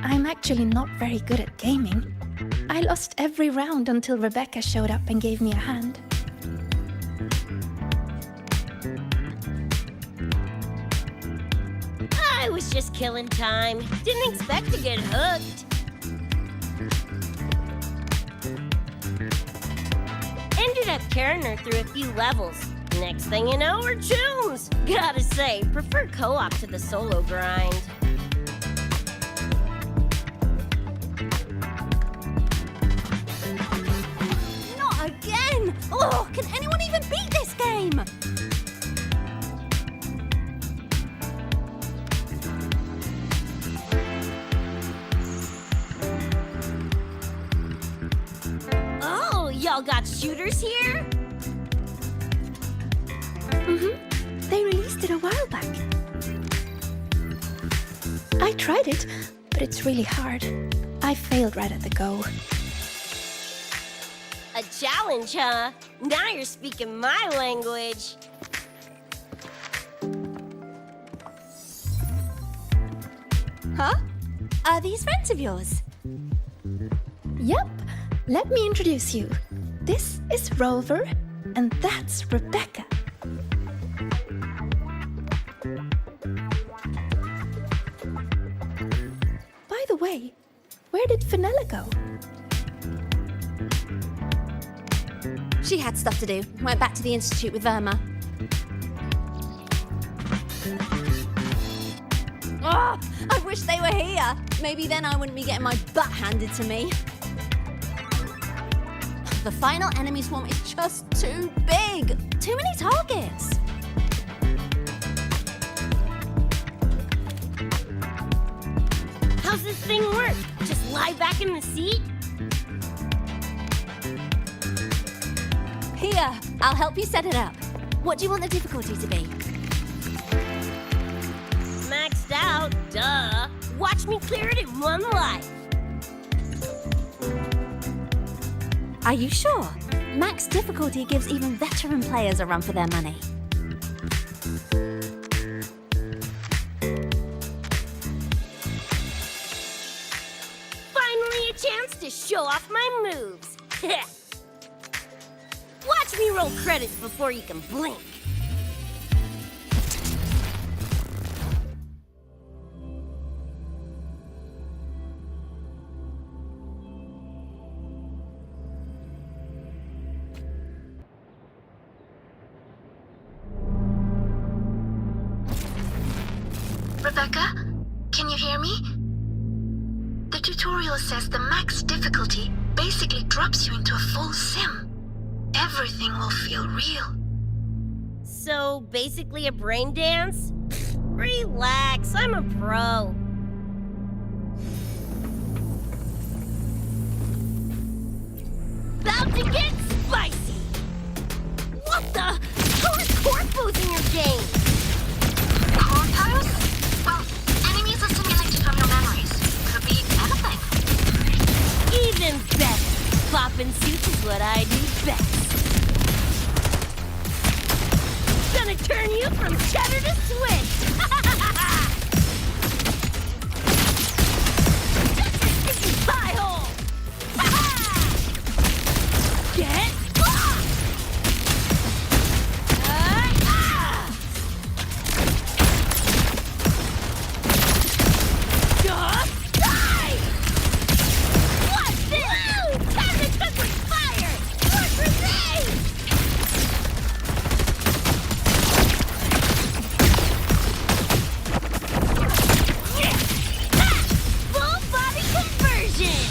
I'm actually not very good at gaming. I lost every round until Rebecca showed up and gave me a hand. I was just killing time. Didn't expect to get hooked. Ended up carrying her through a few levels. Next thing you know, we're chums. Gotta say, prefer co-op to the solo grind. Not again! Oh, can anyone even beat this game? Oh, y'all got shooters here? They released it a while back. I tried it, but it's really hard. I failed right at the go. A challenge, huh? Now you're speaking my language. Huh? Are these friends of yours? Yep, let me introduce you. This is Rover, and that's Rebecca. By the way, where did Fenella go? She had stuff to do. Went back to the Institute with Verma. Oh, I wish they were here. Maybe then I wouldn't be getting my butt handed to me. The final enemy swarm is just too big. Too many targets. How's this thing work? Just lie back in the seat? Here, I'll help you set it up. What do you want the difficulty to be? Maxed out, duh. Watch me clear it in one life. Are you sure? Max difficulty gives even veteran players a run for their money. Finally a chance to show off my moves. Watch me roll credits before you can blink. Rebecca, can you hear me? The tutorial says the max difficulty basically drops you into a full sim. Everything will feel real. So, basically a brain dance? Relax, I'm a pro. About to get spicy! What the? How are corpos in your game? Corpos? Well, enemies are simulated from your memories. Could be anything. Even better. Poppin' suits is what I do best. Gonna turn you from cheddar to Swiss! Just a sticky pie hole! Get lost! Just die! What's this? Time to cook with fire! More grenades! Full body conversion!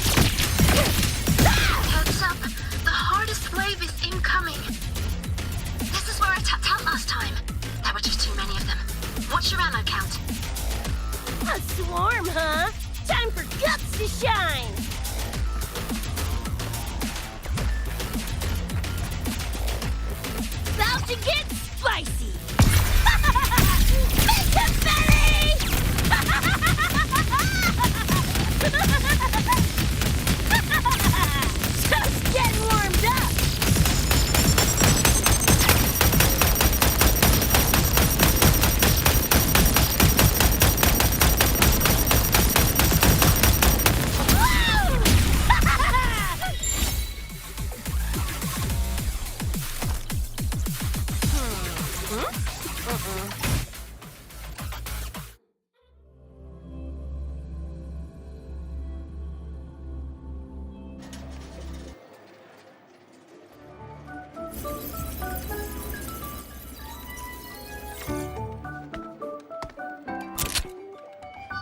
Heads up, the hardest wave is incoming. This is where I tapped out last time. There were just too many of them. What's your ammo count? A swarm, huh? Time for guts to shine! About to get spicy! Just getting warmed up!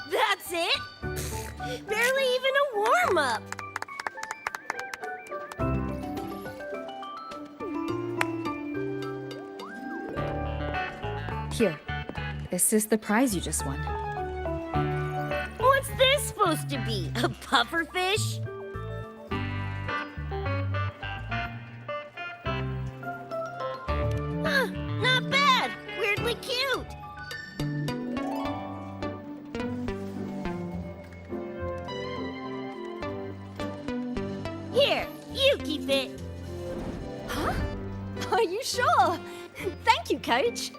That's it? Barely even a warm-up. Here. This is the prize you just won. What's this supposed to be? A pufferfish? Huh, not bad. Weirdly cute. Here, you keep it. Huh? Are you sure? Thank you, Coach.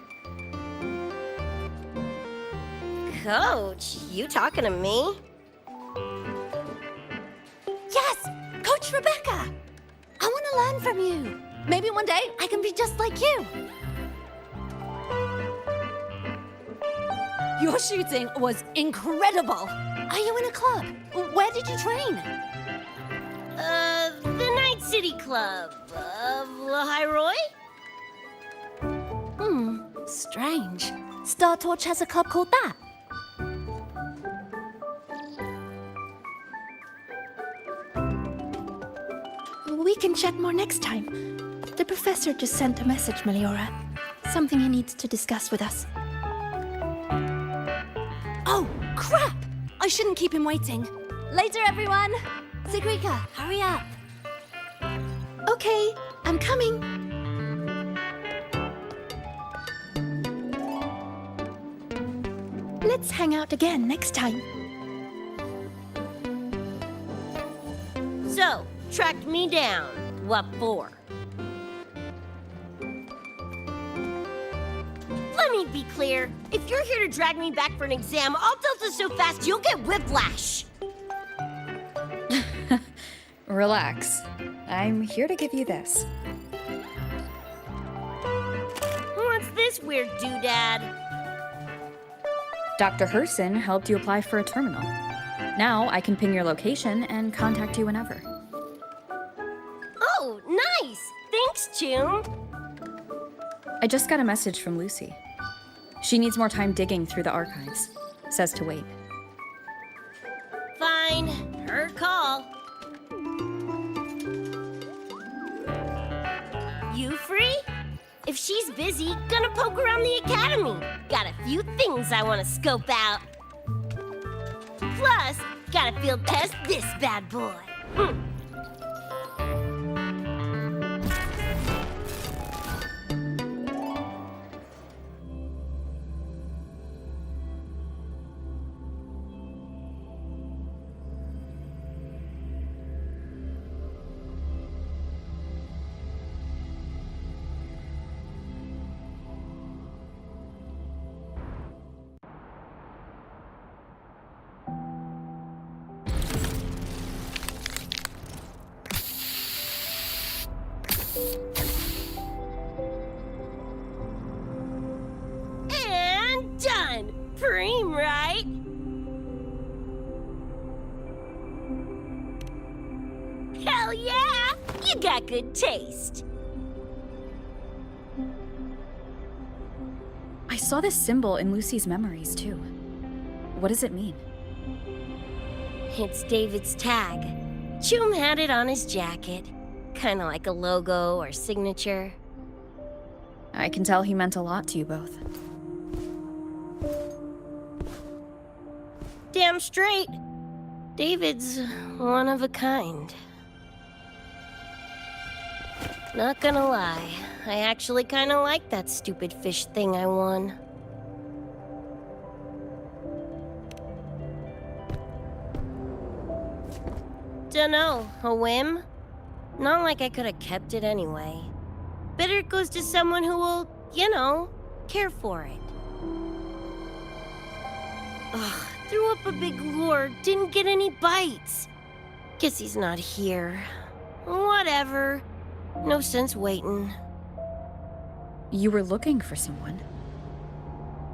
Coach, you talking to me? Yes! Coach Rebecca! I want to learn from you. Maybe one day I can be just like you. Your shooting was incredible. Are you in a club? Where did you train? The Night City Club of Lahiroy? Strange. Star Torch has a club called that. We can chat more next time. The professor just sent a message, Meliora. Something he needs to discuss with us. Oh, crap! I shouldn't keep him waiting. Later, everyone! Sigrika, hurry up. Okay, I'm coming. Let's hang out again next time. So, tracked me down. What for? Let me be clear. If you're here to drag me back for an exam, I'll delta so fast you'll get whiplash. Relax. I'm here to give you this. What's this weird doodad? Dr. Herson helped you apply for a terminal. Now I can ping your location and contact you whenever. Oh, nice! Thanks, June. I just got a message from Lucy. She needs more time digging through the archives. Says to wait. Fine. Her call. You free? If she's busy, gonna poke around the academy. Got a few things I want to scope out. Plus, gotta field test this bad boy. And done! Preem, right? Hell yeah! You got good taste. I saw this symbol in Lucy's memories, too. What does it mean? It's David's tag. Chum had it on his jacket. Kinda like a logo or signature. I can tell he meant a lot to you both. Damn straight. David's one of a kind. Not gonna lie, I actually kinda like that stupid fish thing I won. Dunno, a whim? Not like I could have kept it anyway. Better it goes to someone who will, you know, care for it. Ugh, threw up a big lure, didn't get any bites. Guess he's not here. Whatever. No sense waiting. You were looking for someone.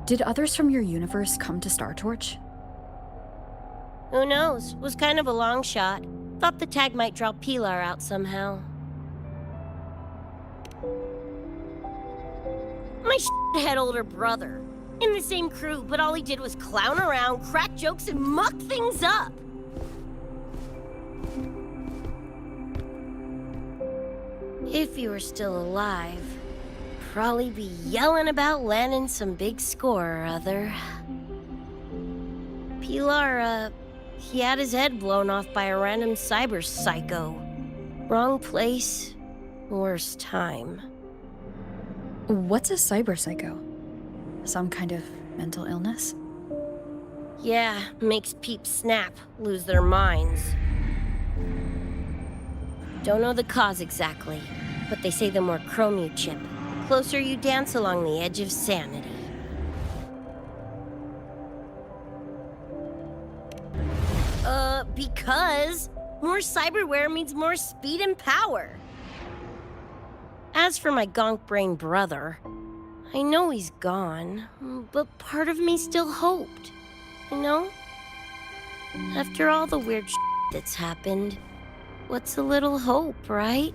Did others from your universe come to Star Torch? Who knows? Was kind of a long shot. Thought the tag might draw Pilar out somehow. My shithead older brother. In the same crew, but all he did was clown around, crack jokes, and muck things up. If he were still alive, probably be yelling about landing some big score or other. Pilar, he had his head blown off by a random cyber psycho. Wrong place, worst time. What's a cyber psycho? Some kind of mental illness? Yeah, makes peeps snap, lose their minds. Don't know the cause exactly, but they say the more chrome you chip, the closer you dance along the edge of sanity. Because more cyberware means more speed and power. As for my gonk brain brother, I know he's gone, but part of me still hoped, you know? After all the weird shit that's happened, what's a little hope, right?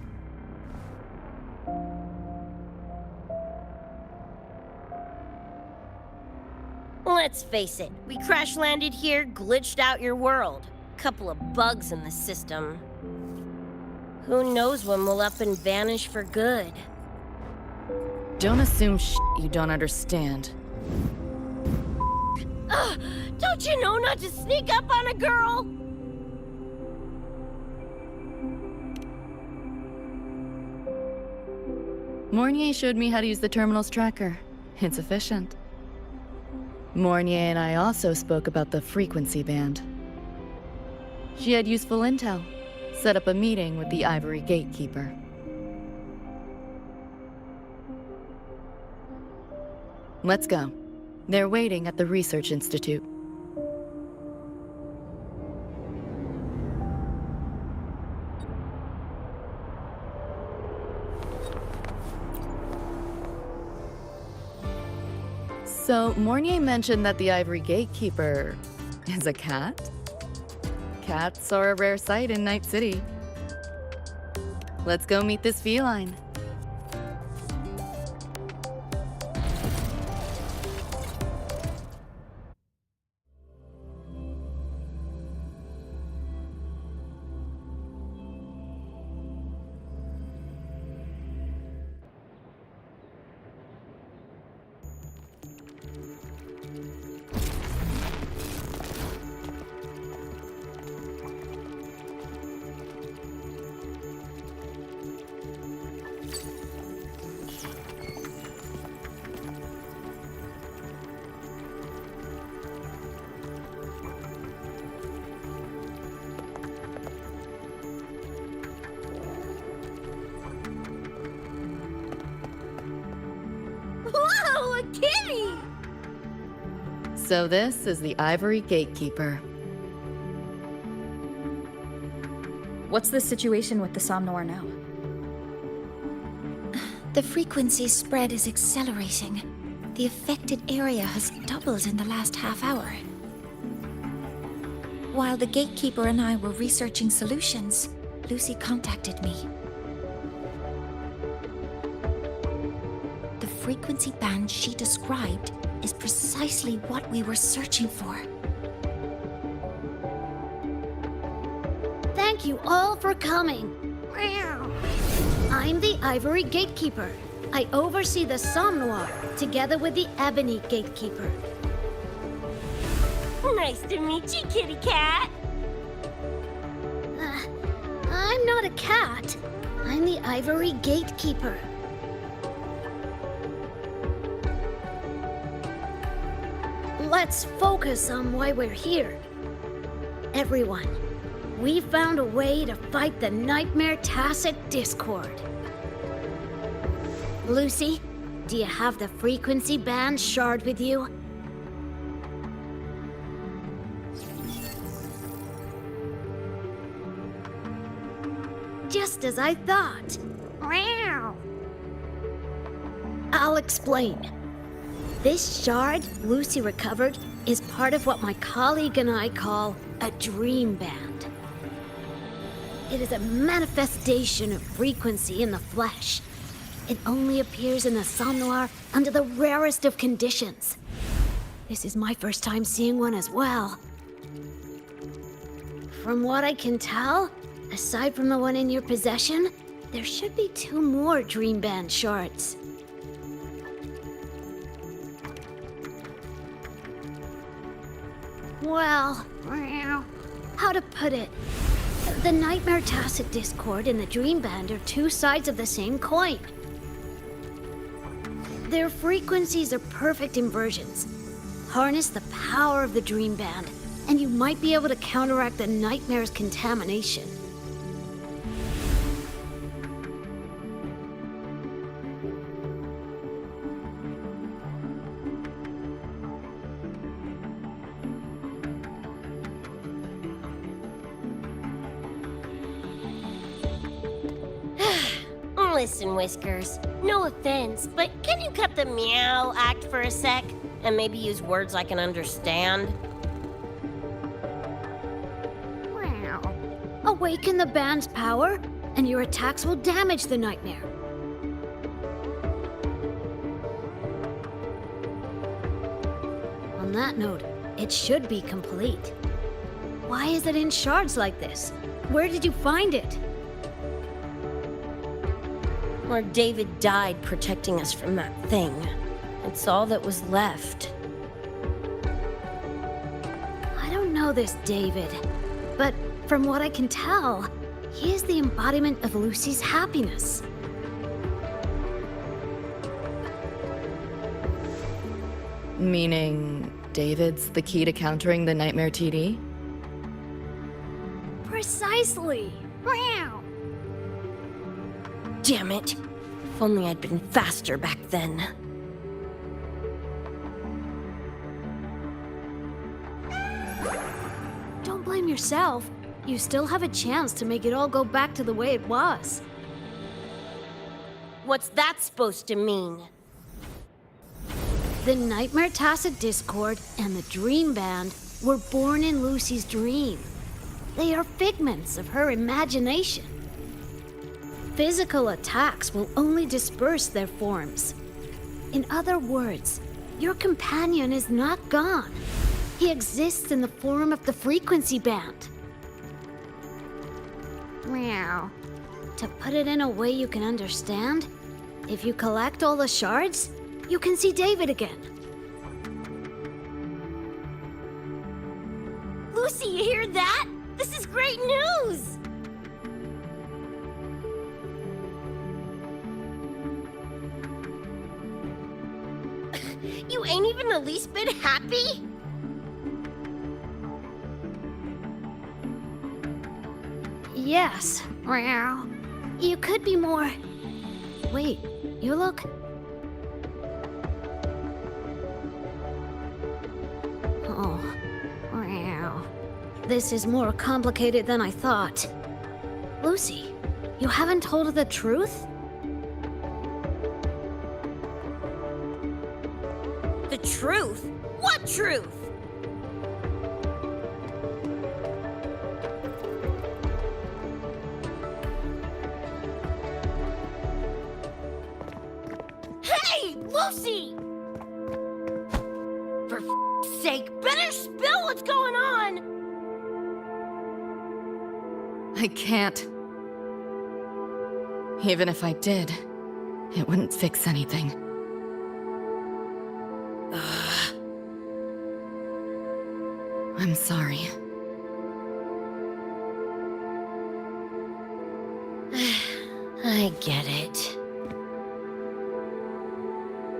Let's face it, we crash-landed here, glitched out your world. Couple of bugs in the system. Who knows when we'll up and vanish for good? Don't assume shit you don't understand. Don't you know not to sneak up on a girl? Mornier showed me how to use the terminal's tracker. It's efficient. Mornier and I also spoke about the frequency band. She had useful intel. Set up a meeting with the Ivory Gatekeeper. Let's go. They're waiting at the Research Institute. So, Mornier mentioned that the Ivory Gatekeeper is a cat? Cats are a rare sight in Night City. Let's go meet this feline. Whoa, a kitty! So this is the Ivory Gatekeeper. What's the situation with the Somnoir now? The frequency spread is accelerating. The affected area has doubled in the last half hour. While the gatekeeper and I were researching solutions, Lucy contacted me. The frequency band she described is precisely what we were searching for. Thank you all for coming. I'm the Ivory Gatekeeper. I oversee the Somme Noir, together with the Ebony Gatekeeper. Nice to meet you, kitty cat. I'm not a cat. I'm the Ivory Gatekeeper. Let's focus on why we're here. Everyone, we found a way to fight the Nightmare Tacit Discord. Lucy, do you have the frequency band shard with you? Just as I thought. I'll explain. This shard Lucy recovered is part of what my colleague and I call a dream band. It is a manifestation of frequency in the flesh. It only appears in the Somme Noir under the rarest of conditions. This is my first time seeing one as well. From what I can tell, aside from the one in your possession, there should be 2 more dream band shards. Well, how to put it? The Nightmare Tacit Discord and the Dream Band are 2 sides of the same coin. Their frequencies are perfect inversions. Harness the power of the Dream Band, and you might be able to counteract the Nightmare's contamination. Listen, Whiskers, no offense, but can you cut the meow act for a sec? And maybe use words I can understand? Awaken the band's power, and your attacks will damage the Nightmare. On that note, it should be complete. Why is it in shards like this? Where did you find it? Where David died protecting us from that thing. It's all that was left. I don't know this David, but from what I can tell, he is the embodiment of Lucy's happiness. Meaning David's the key to countering the Nightmare TD? Precisely! Damn it! If only I'd been faster back then. Don't blame yourself. You still have a chance to make it all go back to the way it was. What's that supposed to mean? The Nightmare Tacit Discord and the Dream Band were born in Lucy's dream. They are figments of her imagination. Physical attacks will only disperse their forms. In other words, your companion is not gone. He exists in the form of the frequency band. Meow. To put it in a way you can understand, if you collect all the shards, you can see David again. Lucy, you hear that? This is great news! You ain't even the least bit happy? Yes. Meow. You could be more... Wait, you look... Oh. Meow. This is more complicated than I thought. Lucy, you haven't told her the truth? truth? What truth? Hey, Lucy! For f***'s sake, better spill what's going on! I can't. Even if I did, it wouldn't fix anything. I'm sorry. I get it.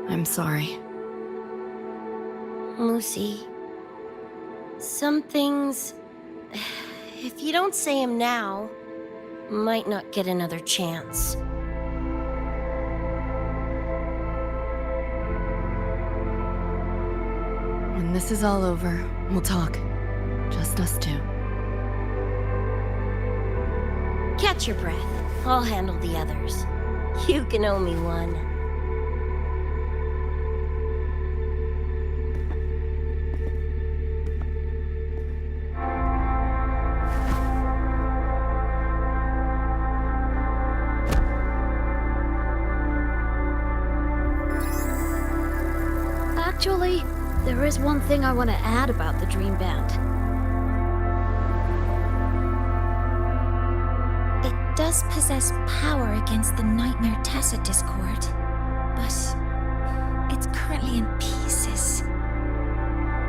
I'm sorry. Lucy, some things, if you don't say them now, might not get another chance. When this is all over, we'll talk. Just us two. Catch your breath. I'll handle the others. You can owe me one. Actually, there is one thing I want to add about the Dream Band. It does possess power against the Nightmare Tacit Discord, but it's currently in pieces.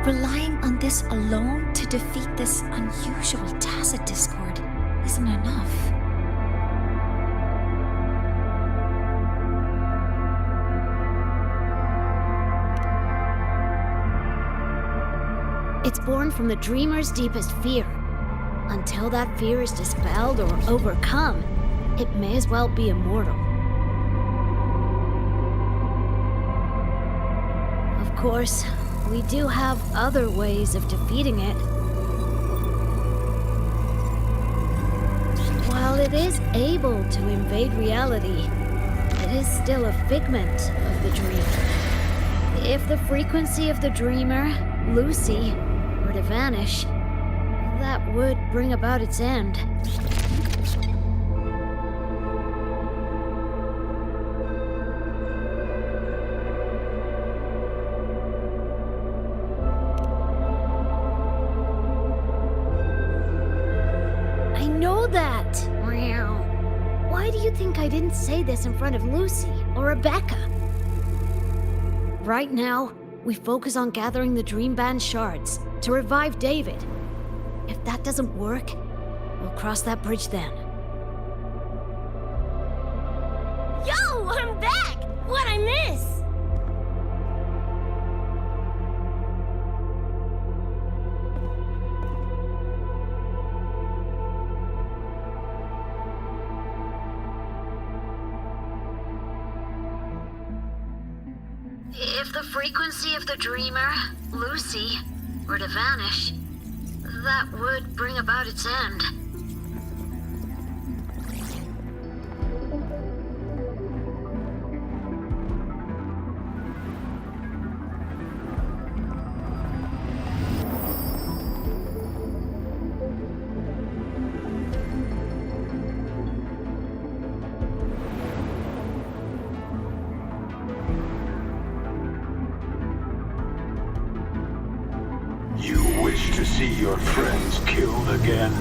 Relying on this alone to defeat this unusual Tacit Discord isn't enough. It's born from the dreamer's deepest fear. Until that fear is dispelled or overcome, it may as well be immortal. Of course, we do have other ways of defeating it. While it is able to invade reality, it is still a figment of the dream. If the frequency of the dreamer, Lucy, were to vanish, that would bring about its end. I know that! Why do you think I didn't say this in front of Lucy or Rebecca? Right now, we focus on gathering the Dream Band shards to revive David. If that doesn't work, we'll cross that bridge then. Yo, I'm back! What'd I miss? If the frequency of the dreamer, Lucy, were to vanish, that would bring about its end. You wish to see your friends killed again?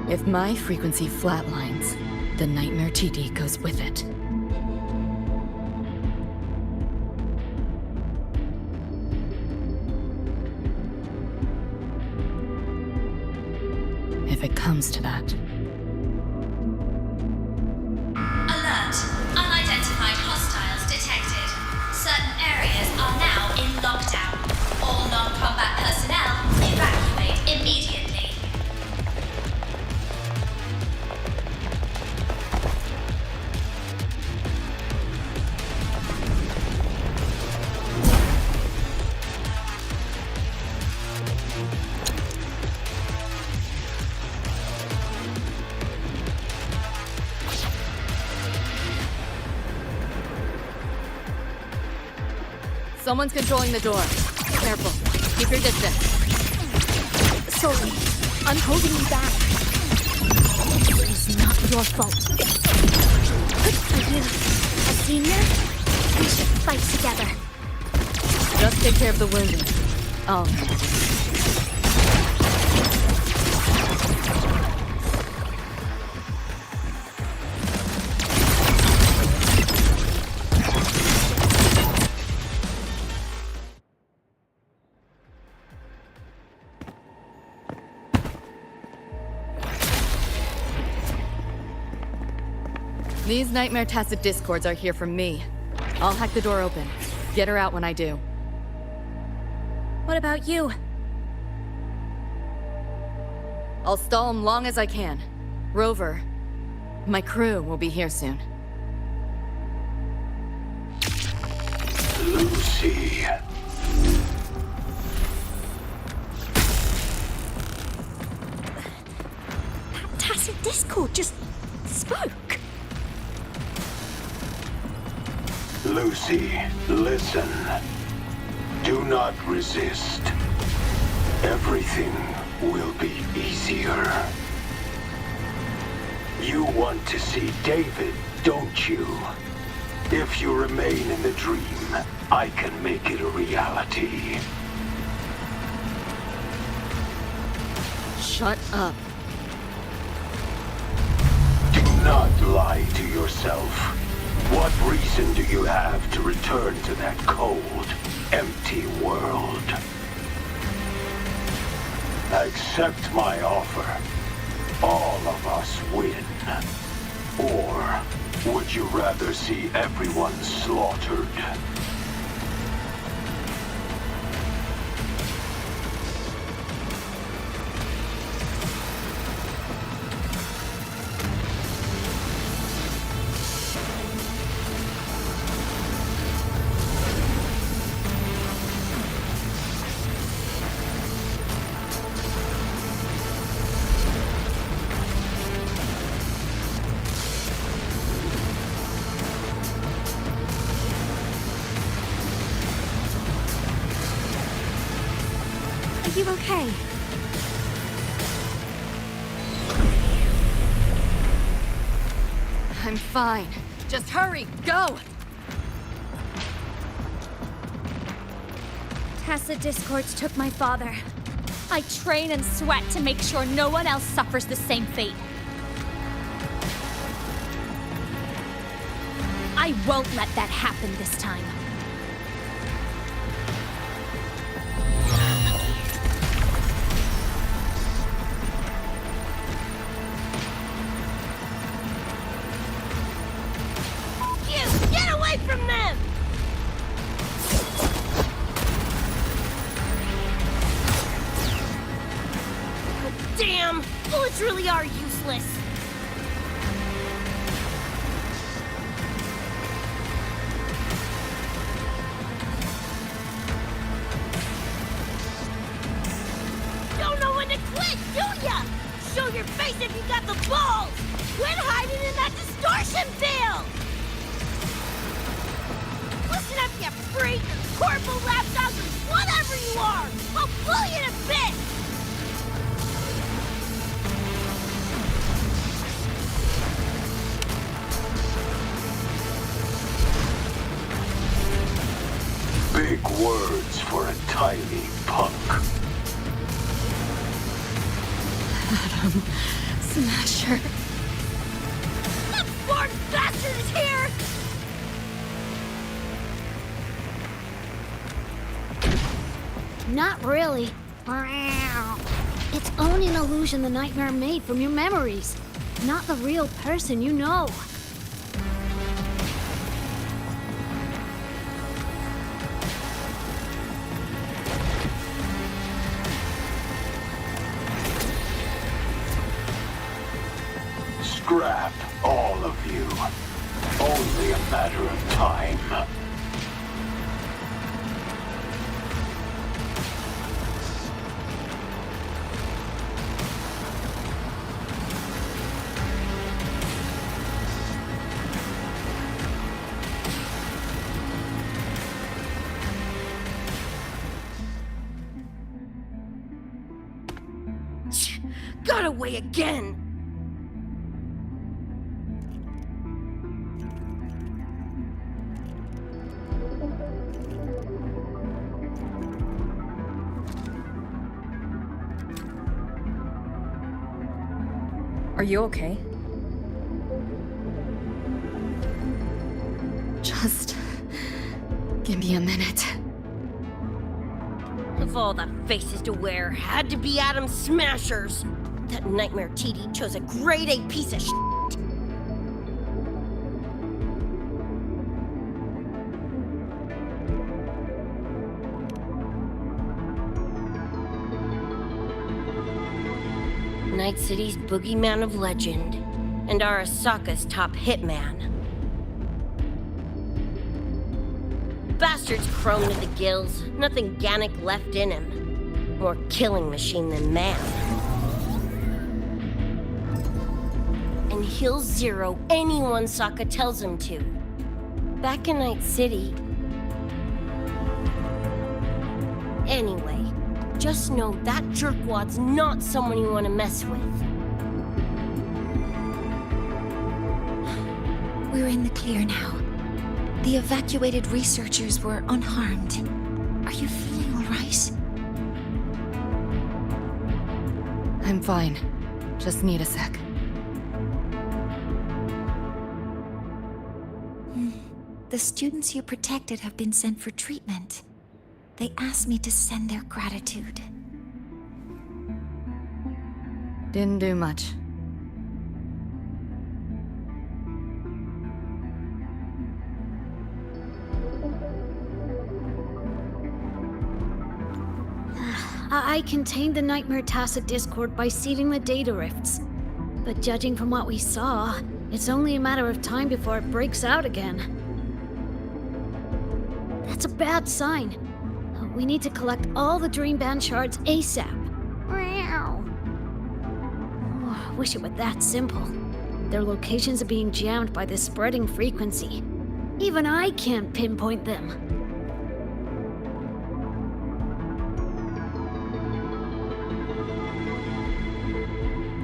If my frequency flatlines, the Nightmare TD goes with it. If it comes to that. Alert! Unidentified hostiles detected. Certain areas are now in lockdown. All non-combat personnel evacuate immediately. Someone's controlling the door. Careful. Keep your distance. Sorry, I'm holding you back. This is not your fault. Are you a senior? We should fight together. Just take care of the wounded. Oh. These Nightmare Tacit Discords are here from me. I'll hack the door open. Get her out when I do. What about you? I'll stall them long as I can. Rover, my crew will be here soon. Lucy. That Tacit Discord just spoke. Lucy, listen. Do not resist. Everything will be easier. You want to see David, don't you? If you remain in the dream, I can make it a reality. Shut up. Do not lie to yourself. What reason do you have to return to that cold, empty world? Accept my offer. All of us win. Or would you rather see everyone slaughtered? Are you okay? I'm fine. Just hurry, go! Tacit Discords took my father. I train and sweat to make sure no one else suffers the same fate. I won't let that happen this time. Get away from them! Damn! Bullets really are useless. Don't know when to quit, do ya? Show your face if you got the balls! Quit hiding in that distortion field! Listen up, you freak! Corporal lapdog, whatever you are! I'll pull you to bits! Big words for a tiny punk. Adam Smasher. That born bastard is here! Not really. It's only an illusion the nightmare made from your memories, not the real person you know. Scrap, all of you. Only a matter of time. got away again! Are you okay? Just give me a minute. Of all the faces to wear, had to be Adam Smashers. That Nightmare TD chose a grade A piece of shit. Night City's boogeyman of legend, and Arasaka's top hitman. Bastard's chrome to the gills, nothing Gannic left in him. More killing machine than man. And he'll zero anyone Sokka tells him to. Back in Night City. Anyway, just know that jerkwad's not someone you want to mess with. We're in the clear now. The evacuated researchers were unharmed. Are you feeling all right? I'm fine. Just need a sec. The students you protected have been sent for treatment. They asked me to send their gratitude. Didn't do much. I contained the Nightmare Tacit Discord by seeding the data rifts. But judging from what we saw, it's only a matter of time before it breaks out again. That's a bad sign. We need to collect all the Dream Band shards ASAP. Oh, I wish it were that simple. Their locations are being jammed by this spreading frequency. Even I can't pinpoint them.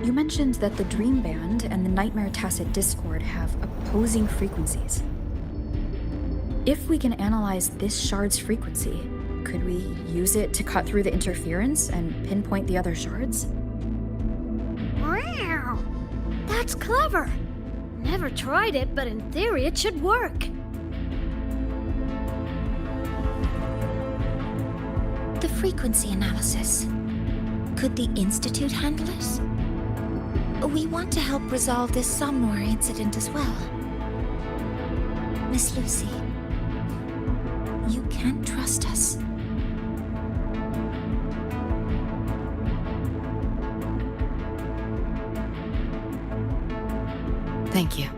You mentioned that the Dream Band and the Nightmare Tacit Discord have opposing frequencies. If we can analyze this shard's frequency, could we use it to cut through the interference and pinpoint the other shards? Wow! That's clever! Never tried it, but in theory it should work. The frequency analysis. Could the Institute handle it? We want to help resolve this Somnor incident as well. Miss Lucy, you can trust us. Thank you.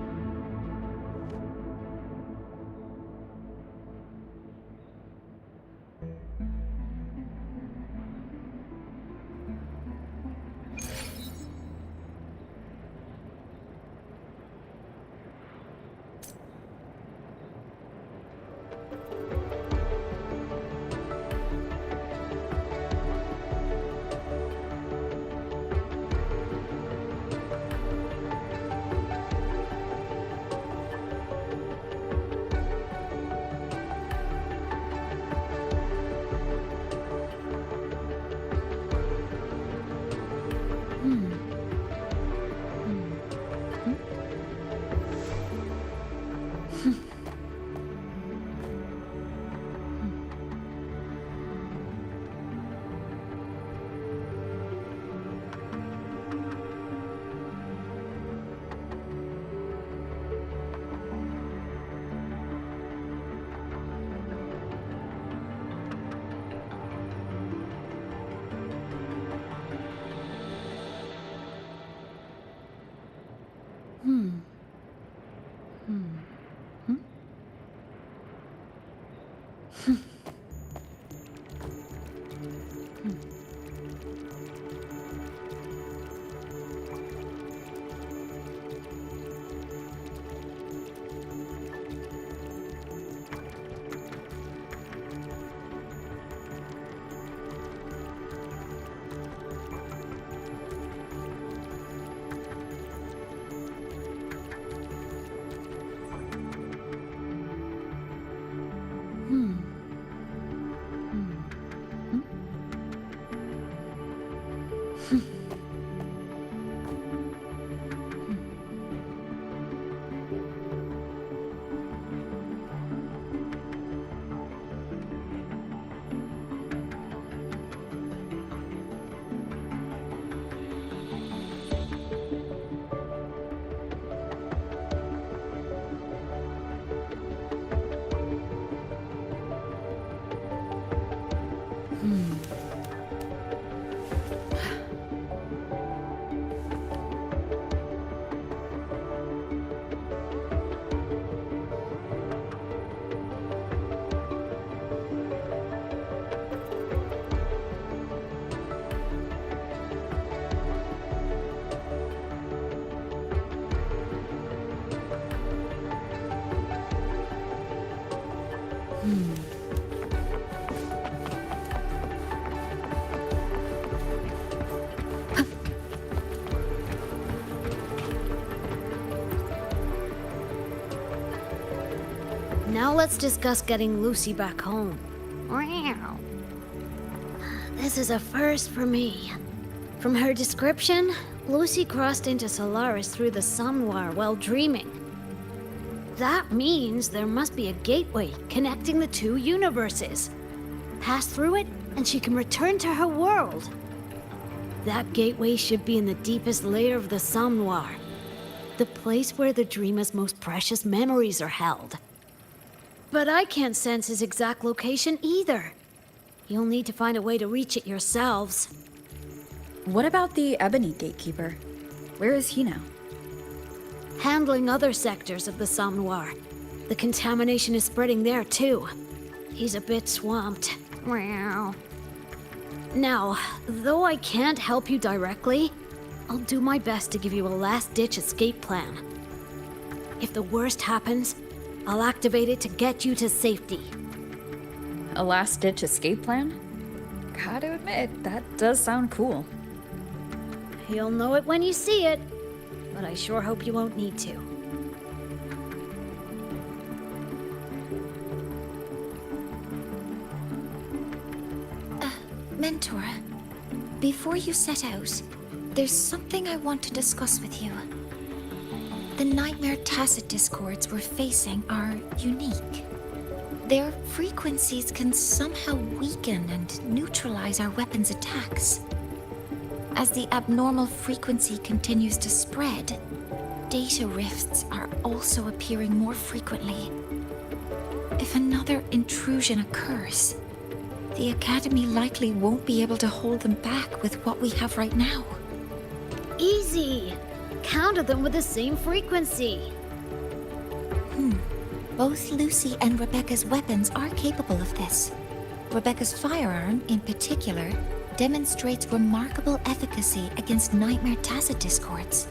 Now let's discuss getting Lucy back home. Wow. This is a first for me. From her description, Lucy crossed into Solaris through the Somnoir while dreaming. That means there must be a gateway connecting the two universes. Pass through it, and she can return to her world. That gateway should be in the deepest layer of the Somnoir, the place where the dreamer's most precious memories are held. But I can't sense his exact location either. You'll need to find a way to reach it yourselves. What about the Ebony Gatekeeper? Where is he now? Handling other sectors of the Somnoir. The contamination is spreading there too. He's a bit swamped. Now, though I can't help you directly, I'll do my best to give you a last-ditch escape plan. If the worst happens, I'll activate it to get you to safety. A last-ditch escape plan? Gotta admit, that does sound cool. You'll know it when you see it, but I sure hope you won't need to. Mentor, before you set out, there's something I want to discuss with you. The Nightmare Tacit discords we're facing are unique. Their frequencies can somehow weaken and neutralize our weapons' attacks. As the abnormal frequency continues to spread, data rifts are also appearing more frequently. If another intrusion occurs, the Academy likely won't be able to hold them back with what we have right now. Easy! Counted them with the same frequency. Both Lucy and Rebecca's weapons are capable of this. Rebecca's firearm, in particular, demonstrates remarkable efficacy against Nightmare Tacit discords.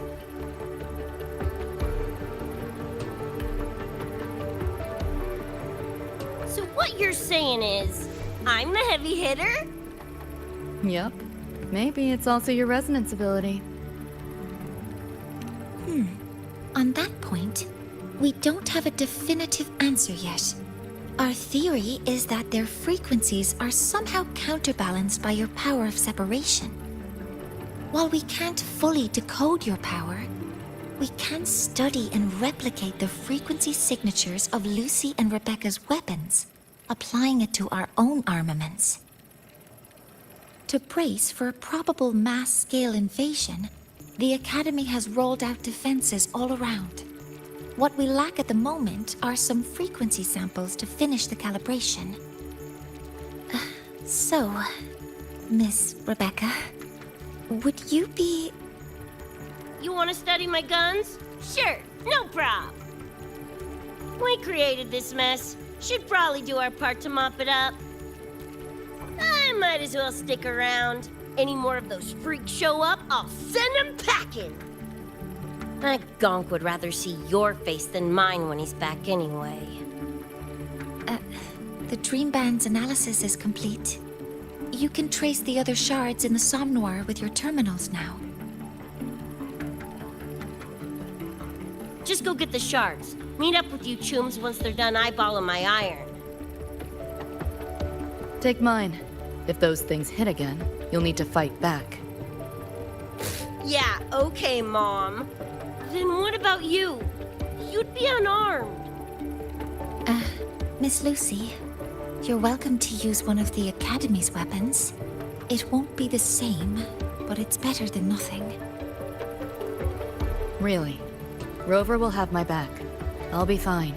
So what you're saying is, I'm the heavy hitter? Yep. Maybe it's also your resonance ability. On that point, we don't have a definitive answer yet. Our theory is that their frequencies are somehow counterbalanced by your power of separation. While we can't fully decode your power, we can study and replicate the frequency signatures of Lucy and Rebecca's weapons, applying it to our own armaments. To brace for a probable mass-scale invasion, the Academy has rolled out defenses all around. What we lack at the moment are some frequency samples to finish the calibration. So, Miss Rebecca, would you be... You want to study my guns? Sure, no prob. We created this mess. Should probably do our part to mop it up. I might as well stick around. Any more of those freaks show up, I'll send them packing. That gonk would rather see your face than mine when he's back anyway. The Dream Band's analysis is complete. You can trace the other shards in the Somnoir with your terminals now. Just go get the shards. Meet up with you chooms once they're done eyeballing my iron. Take mine. If those things hit again, you'll need to fight back. Yeah, okay, Mom. Then what about you? You'd be unarmed. Miss Lucy, you're welcome to use one of the Academy's weapons. It won't be the same, but it's better than nothing. Really? Rover will have my back. I'll be fine.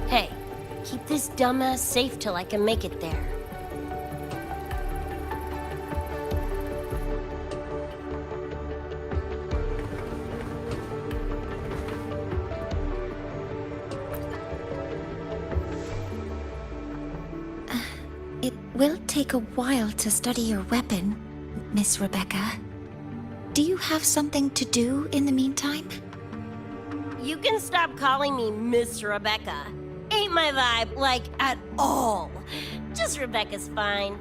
Hey, keep this dumbass safe till I can make it there. It will take a while to study your weapon, Miss Rebecca. Do you have something to do in the meantime? You can stop calling me Miss Rebecca. Ain't my vibe, like, at all. Just Rebecca's fine.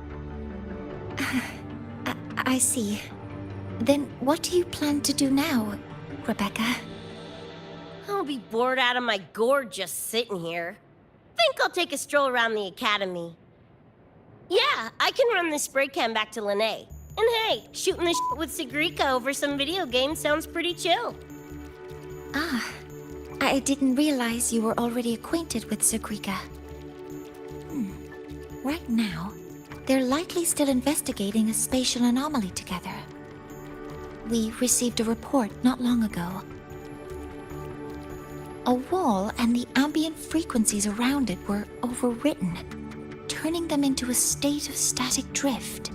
I see. Then what do you plan to do now, Rebecca? I'll be bored out of my gourd just sitting here. Think I'll take a stroll around the academy. Yeah, I can run this spray can back to Lene. And hey, shooting the shit with Sigrika over some video games sounds pretty chill. Ah, I didn't realize you were already acquainted with Sigrika. Right now, they're likely still investigating a spatial anomaly together. We received a report not long ago. A wall and the ambient frequencies around it were overwritten, turning them into a state of static drift.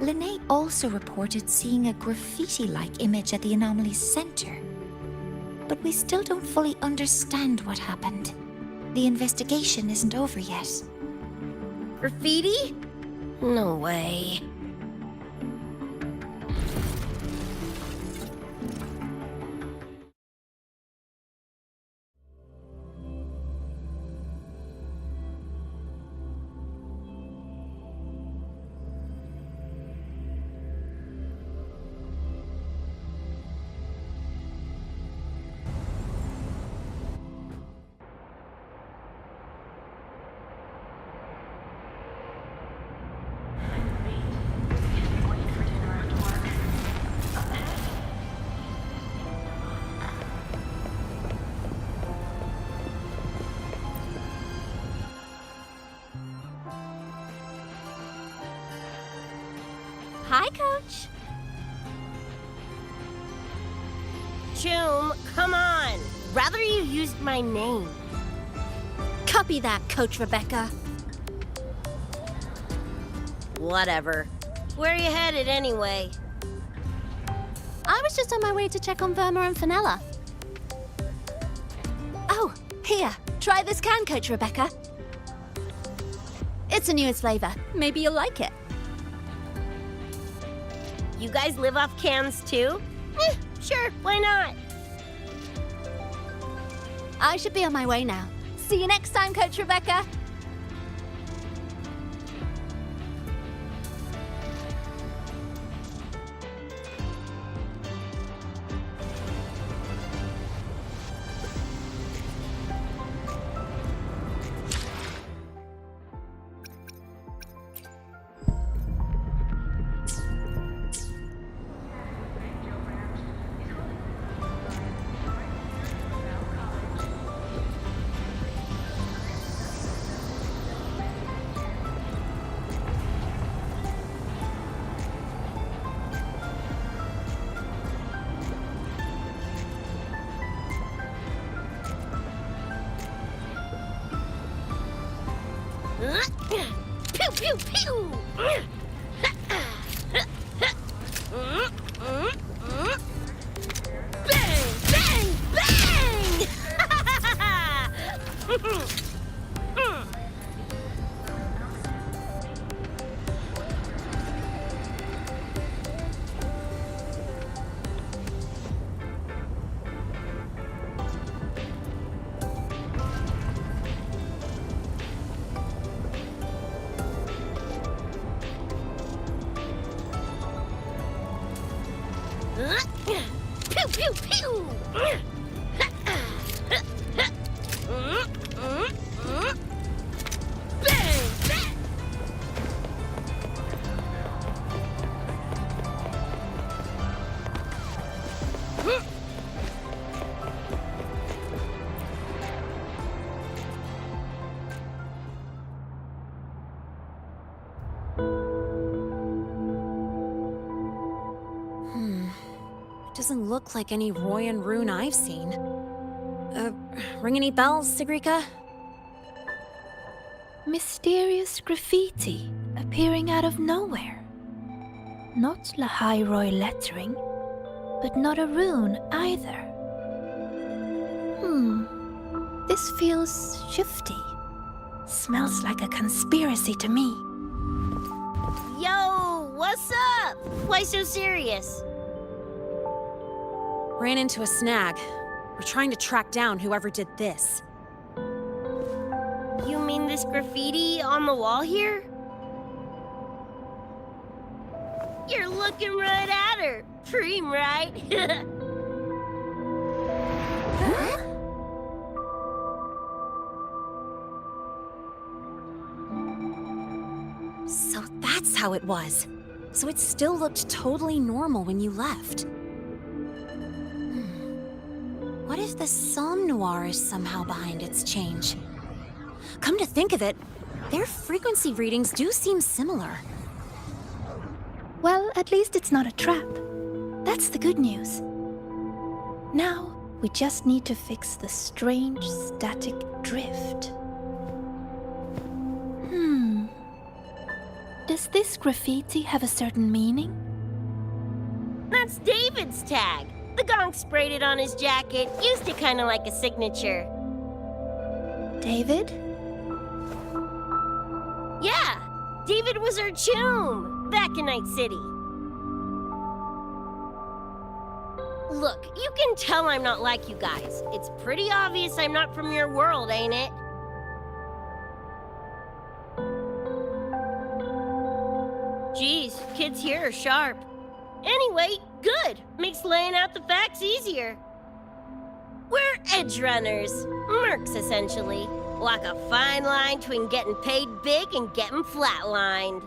Lene also reported seeing a graffiti-like image at the anomaly's center. But we still don't fully understand what happened. The investigation isn't over yet. Graffiti? No way. Hi, Coach. Choom, come on. Rather you used my name. Copy that, Coach Rebecca. Whatever. Where are you headed anyway? I was just on my way to check on Verma and Fenella. Oh, here. Try this can, Coach Rebecca. It's the newest flavor. Maybe you'll like it. You guys live off cans too? Sure, why not? I should be on my way now. See you next time, Coach Rebecca. Pew, pew, pew! Bang, bang, bang! Pew, pew, pew! Doesn't look like any Royan rune I've seen. Ring any bells, Sigrika? Mysterious graffiti appearing out of nowhere. Not Lahai lettering, but not a rune either. This feels shifty. Smells like a conspiracy to me. Yo, what's up? Why so serious? Ran into a snag. We're trying to track down whoever did this. You mean this graffiti on the wall here? You're looking right at her. Preem, right? So that's how it was. So it still looked totally normal when you left. What if the Somme Noir is somehow behind its change? Come to think of it, their frequency readings do seem similar. Well, at least it's not a trap. That's the good news. Now, we just need to fix the strange static drift. Does this graffiti have a certain meaning? That's David's tag. The gonk sprayed it on his jacket, used it kind of like a signature. David? Yeah, David was our choom back in Night City. Look, you can tell I'm not like you guys. It's pretty obvious I'm not from your world, ain't it? Geez, kids here are sharp. Anyway, good. Makes laying out the facts easier. We're edge runners. Mercs, essentially. Walk a fine line between getting paid big and getting flatlined.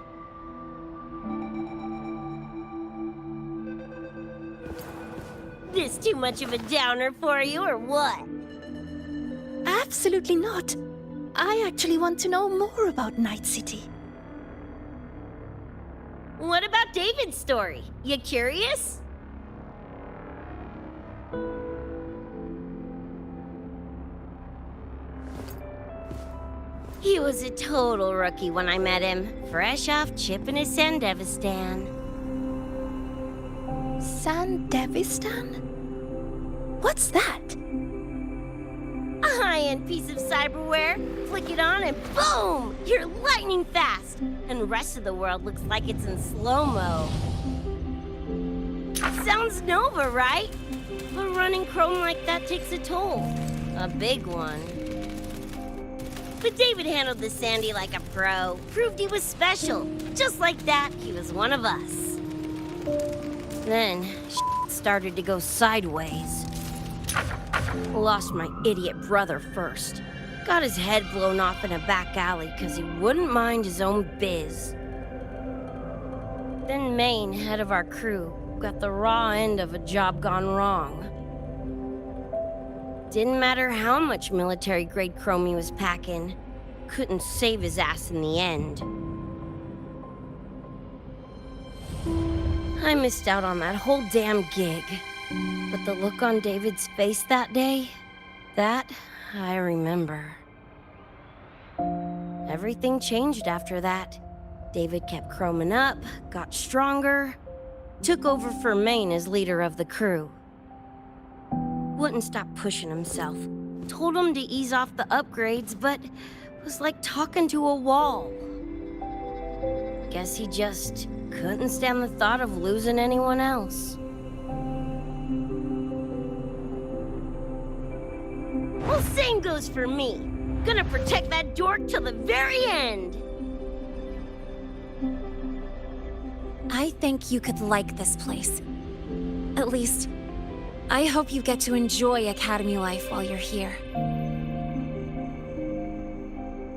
This too much of a downer for you, or what? Absolutely not. I actually want to know more about Night City. What about David's story? You curious? He was a total rookie when I met him, fresh off chipping his Sandevistan. Sandevistan? What's that? A high-end piece of cyberware. Flick it on and boom! You're lightning fast! And the rest of the world looks like it's in slow-mo. Sounds Nova, right? But running chrome like that takes a toll. A big one. But David handled the Sandy like a pro. Proved he was special. Just like that, he was one of us. Then, started to go sideways. Lost my idiot brother first. Got his head blown off in a back alley because he wouldn't mind his own biz. Then Maine, head of our crew, got the raw end of a job gone wrong. Didn't matter how much military-grade chrome he was packing, couldn't save his ass in the end. I missed out on that whole damn gig. But the look on David's face that day, that I remember. Everything changed after that. David kept chroming up, got stronger, took over for Maine as leader of the crew. Wouldn't stop pushing himself. Told him to ease off the upgrades, but was like talking to a wall. Guess he just couldn't stand the thought of losing anyone else. Well, same goes for me. Gonna protect that dork till the very end. I think you could like this place. At least, I hope you get to enjoy Academy life while you're here.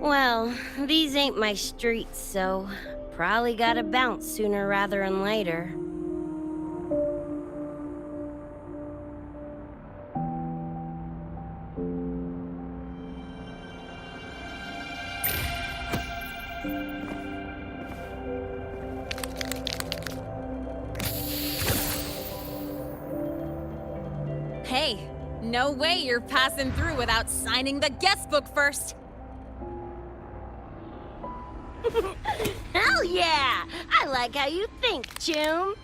Well, these ain't my streets, so probably gotta bounce sooner rather than later. No way you're passing through without signing the guest book first. Hell yeah! I like how you think, Choom.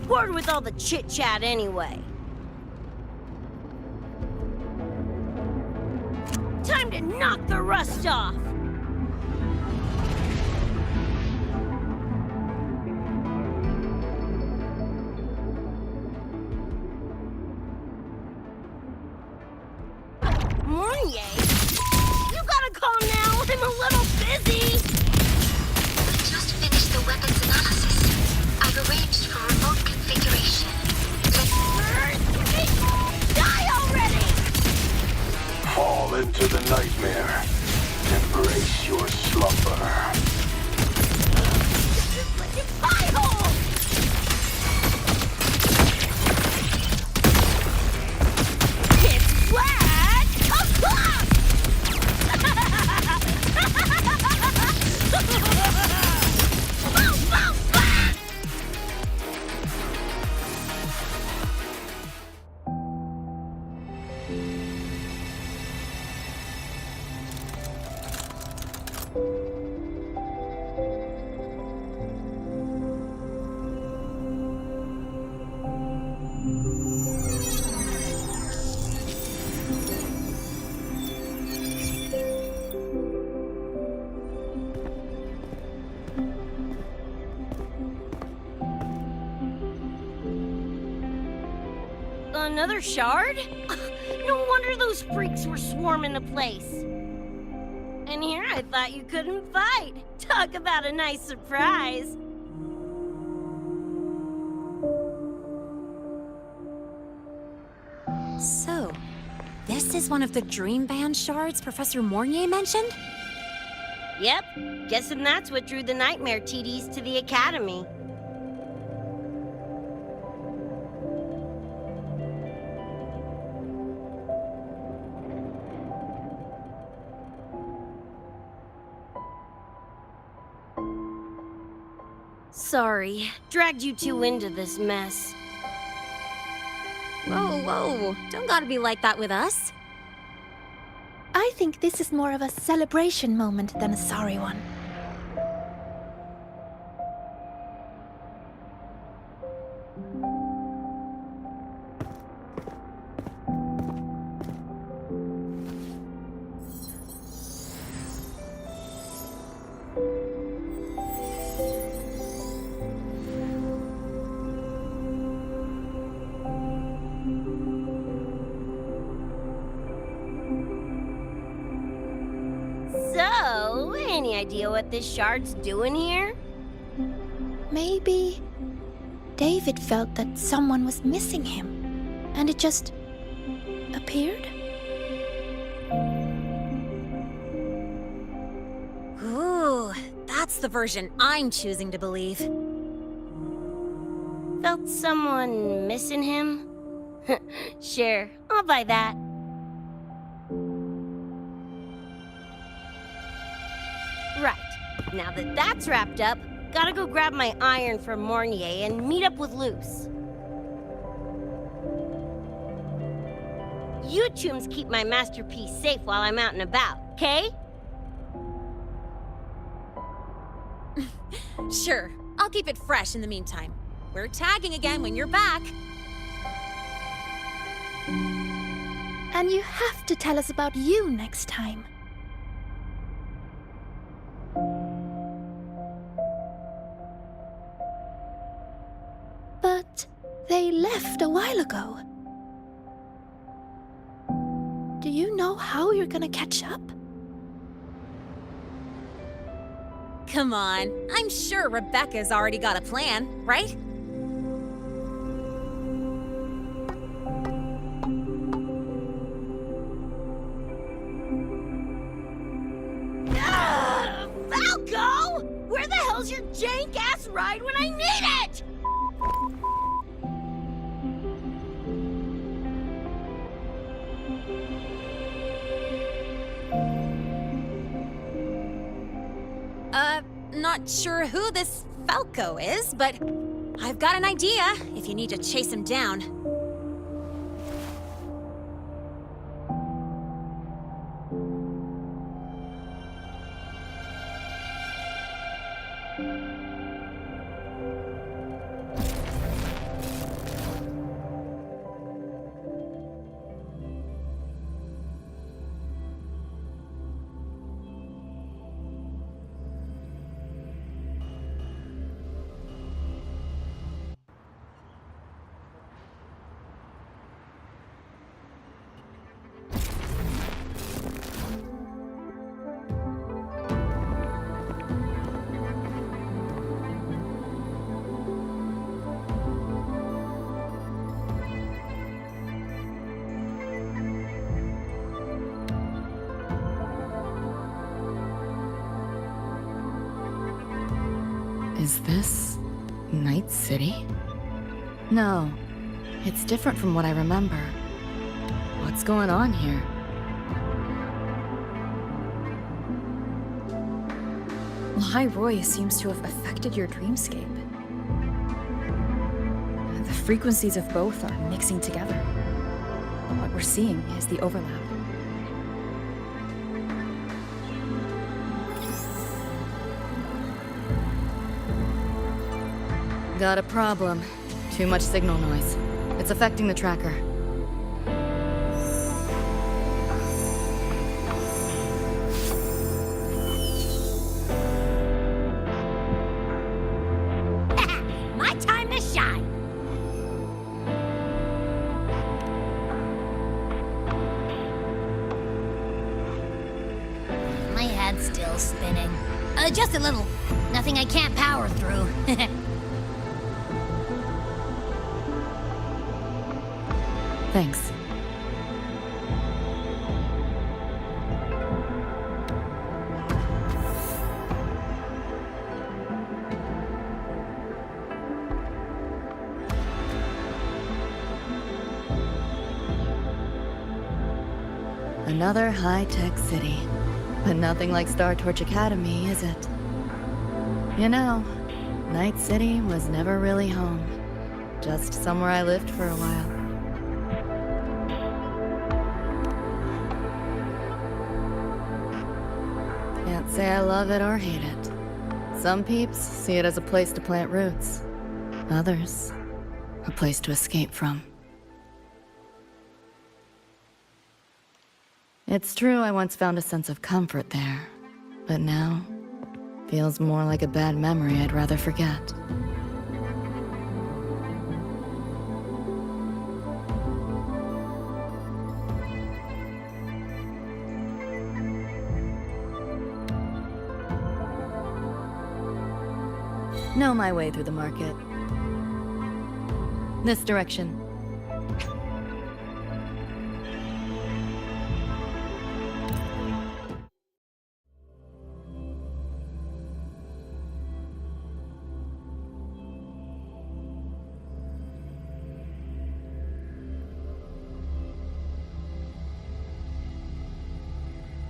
Bored with all the chit-chat anyway. Time to knock the rust off! Mournier? You gotta call now, I'm a little busy! We just finished the weapons analysis. I've arranged for remote configuration. Die already! Fall into the nightmare. Embrace your slumber. This is like a pie hole! It's flat o'clock! Boom, boom, bang! Another shard? No wonder those freaks were swarming the place. And here I thought you couldn't fight. Talk about a nice surprise. So, this is one of the Dream Band shards Professor Mournier mentioned? Yep, guessing that's what drew the Nightmare TDs to the Academy. Sorry, dragged you two into this mess. Whoa, whoa, don't gotta be like that with us. I think this is more of a celebration moment than a sorry one. So, any idea what this shard's doing here? Maybe David felt that someone was missing him, and it just appeared? Ooh, that's the version I'm choosing to believe. Felt someone missing him? Sure, I'll buy that. Right, now that that's wrapped up, gotta go grab my iron from Mournier and meet up with Luce. You chooms keep my masterpiece safe while I'm out and about, okay? Sure, I'll keep it fresh in the meantime. We're tagging again when you're back. And you have to tell us about you next time. But they left a while ago. Do you know how you're gonna catch up? Come on, I'm sure Rebecca's already got a plan, right? hell's your jank ass ride when I need it? Not sure who this Falco is, but I've got an idea if you need to chase him down. Is this Night City? No, it's different from what I remember. What's going on here? Lai Roy seems to have affected your dreamscape. The frequencies of both are mixing together. What we're seeing is the overlap. Got a problem. Too much signal noise. It's affecting the tracker. My time to shine. My head's still spinning. Just a little. Nothing I can't power through. Thanks. Another high-tech city. But nothing like Star Torch Academy, is it? You know, Night City was never really home. Just somewhere I lived for a while. Can't say I love it or hate it. Some peeps see it as a place to plant roots. Others, a place to escape from. It's true I once found a sense of comfort there, but now feels more like a bad memory I'd rather forget. Know my way through the market. This direction.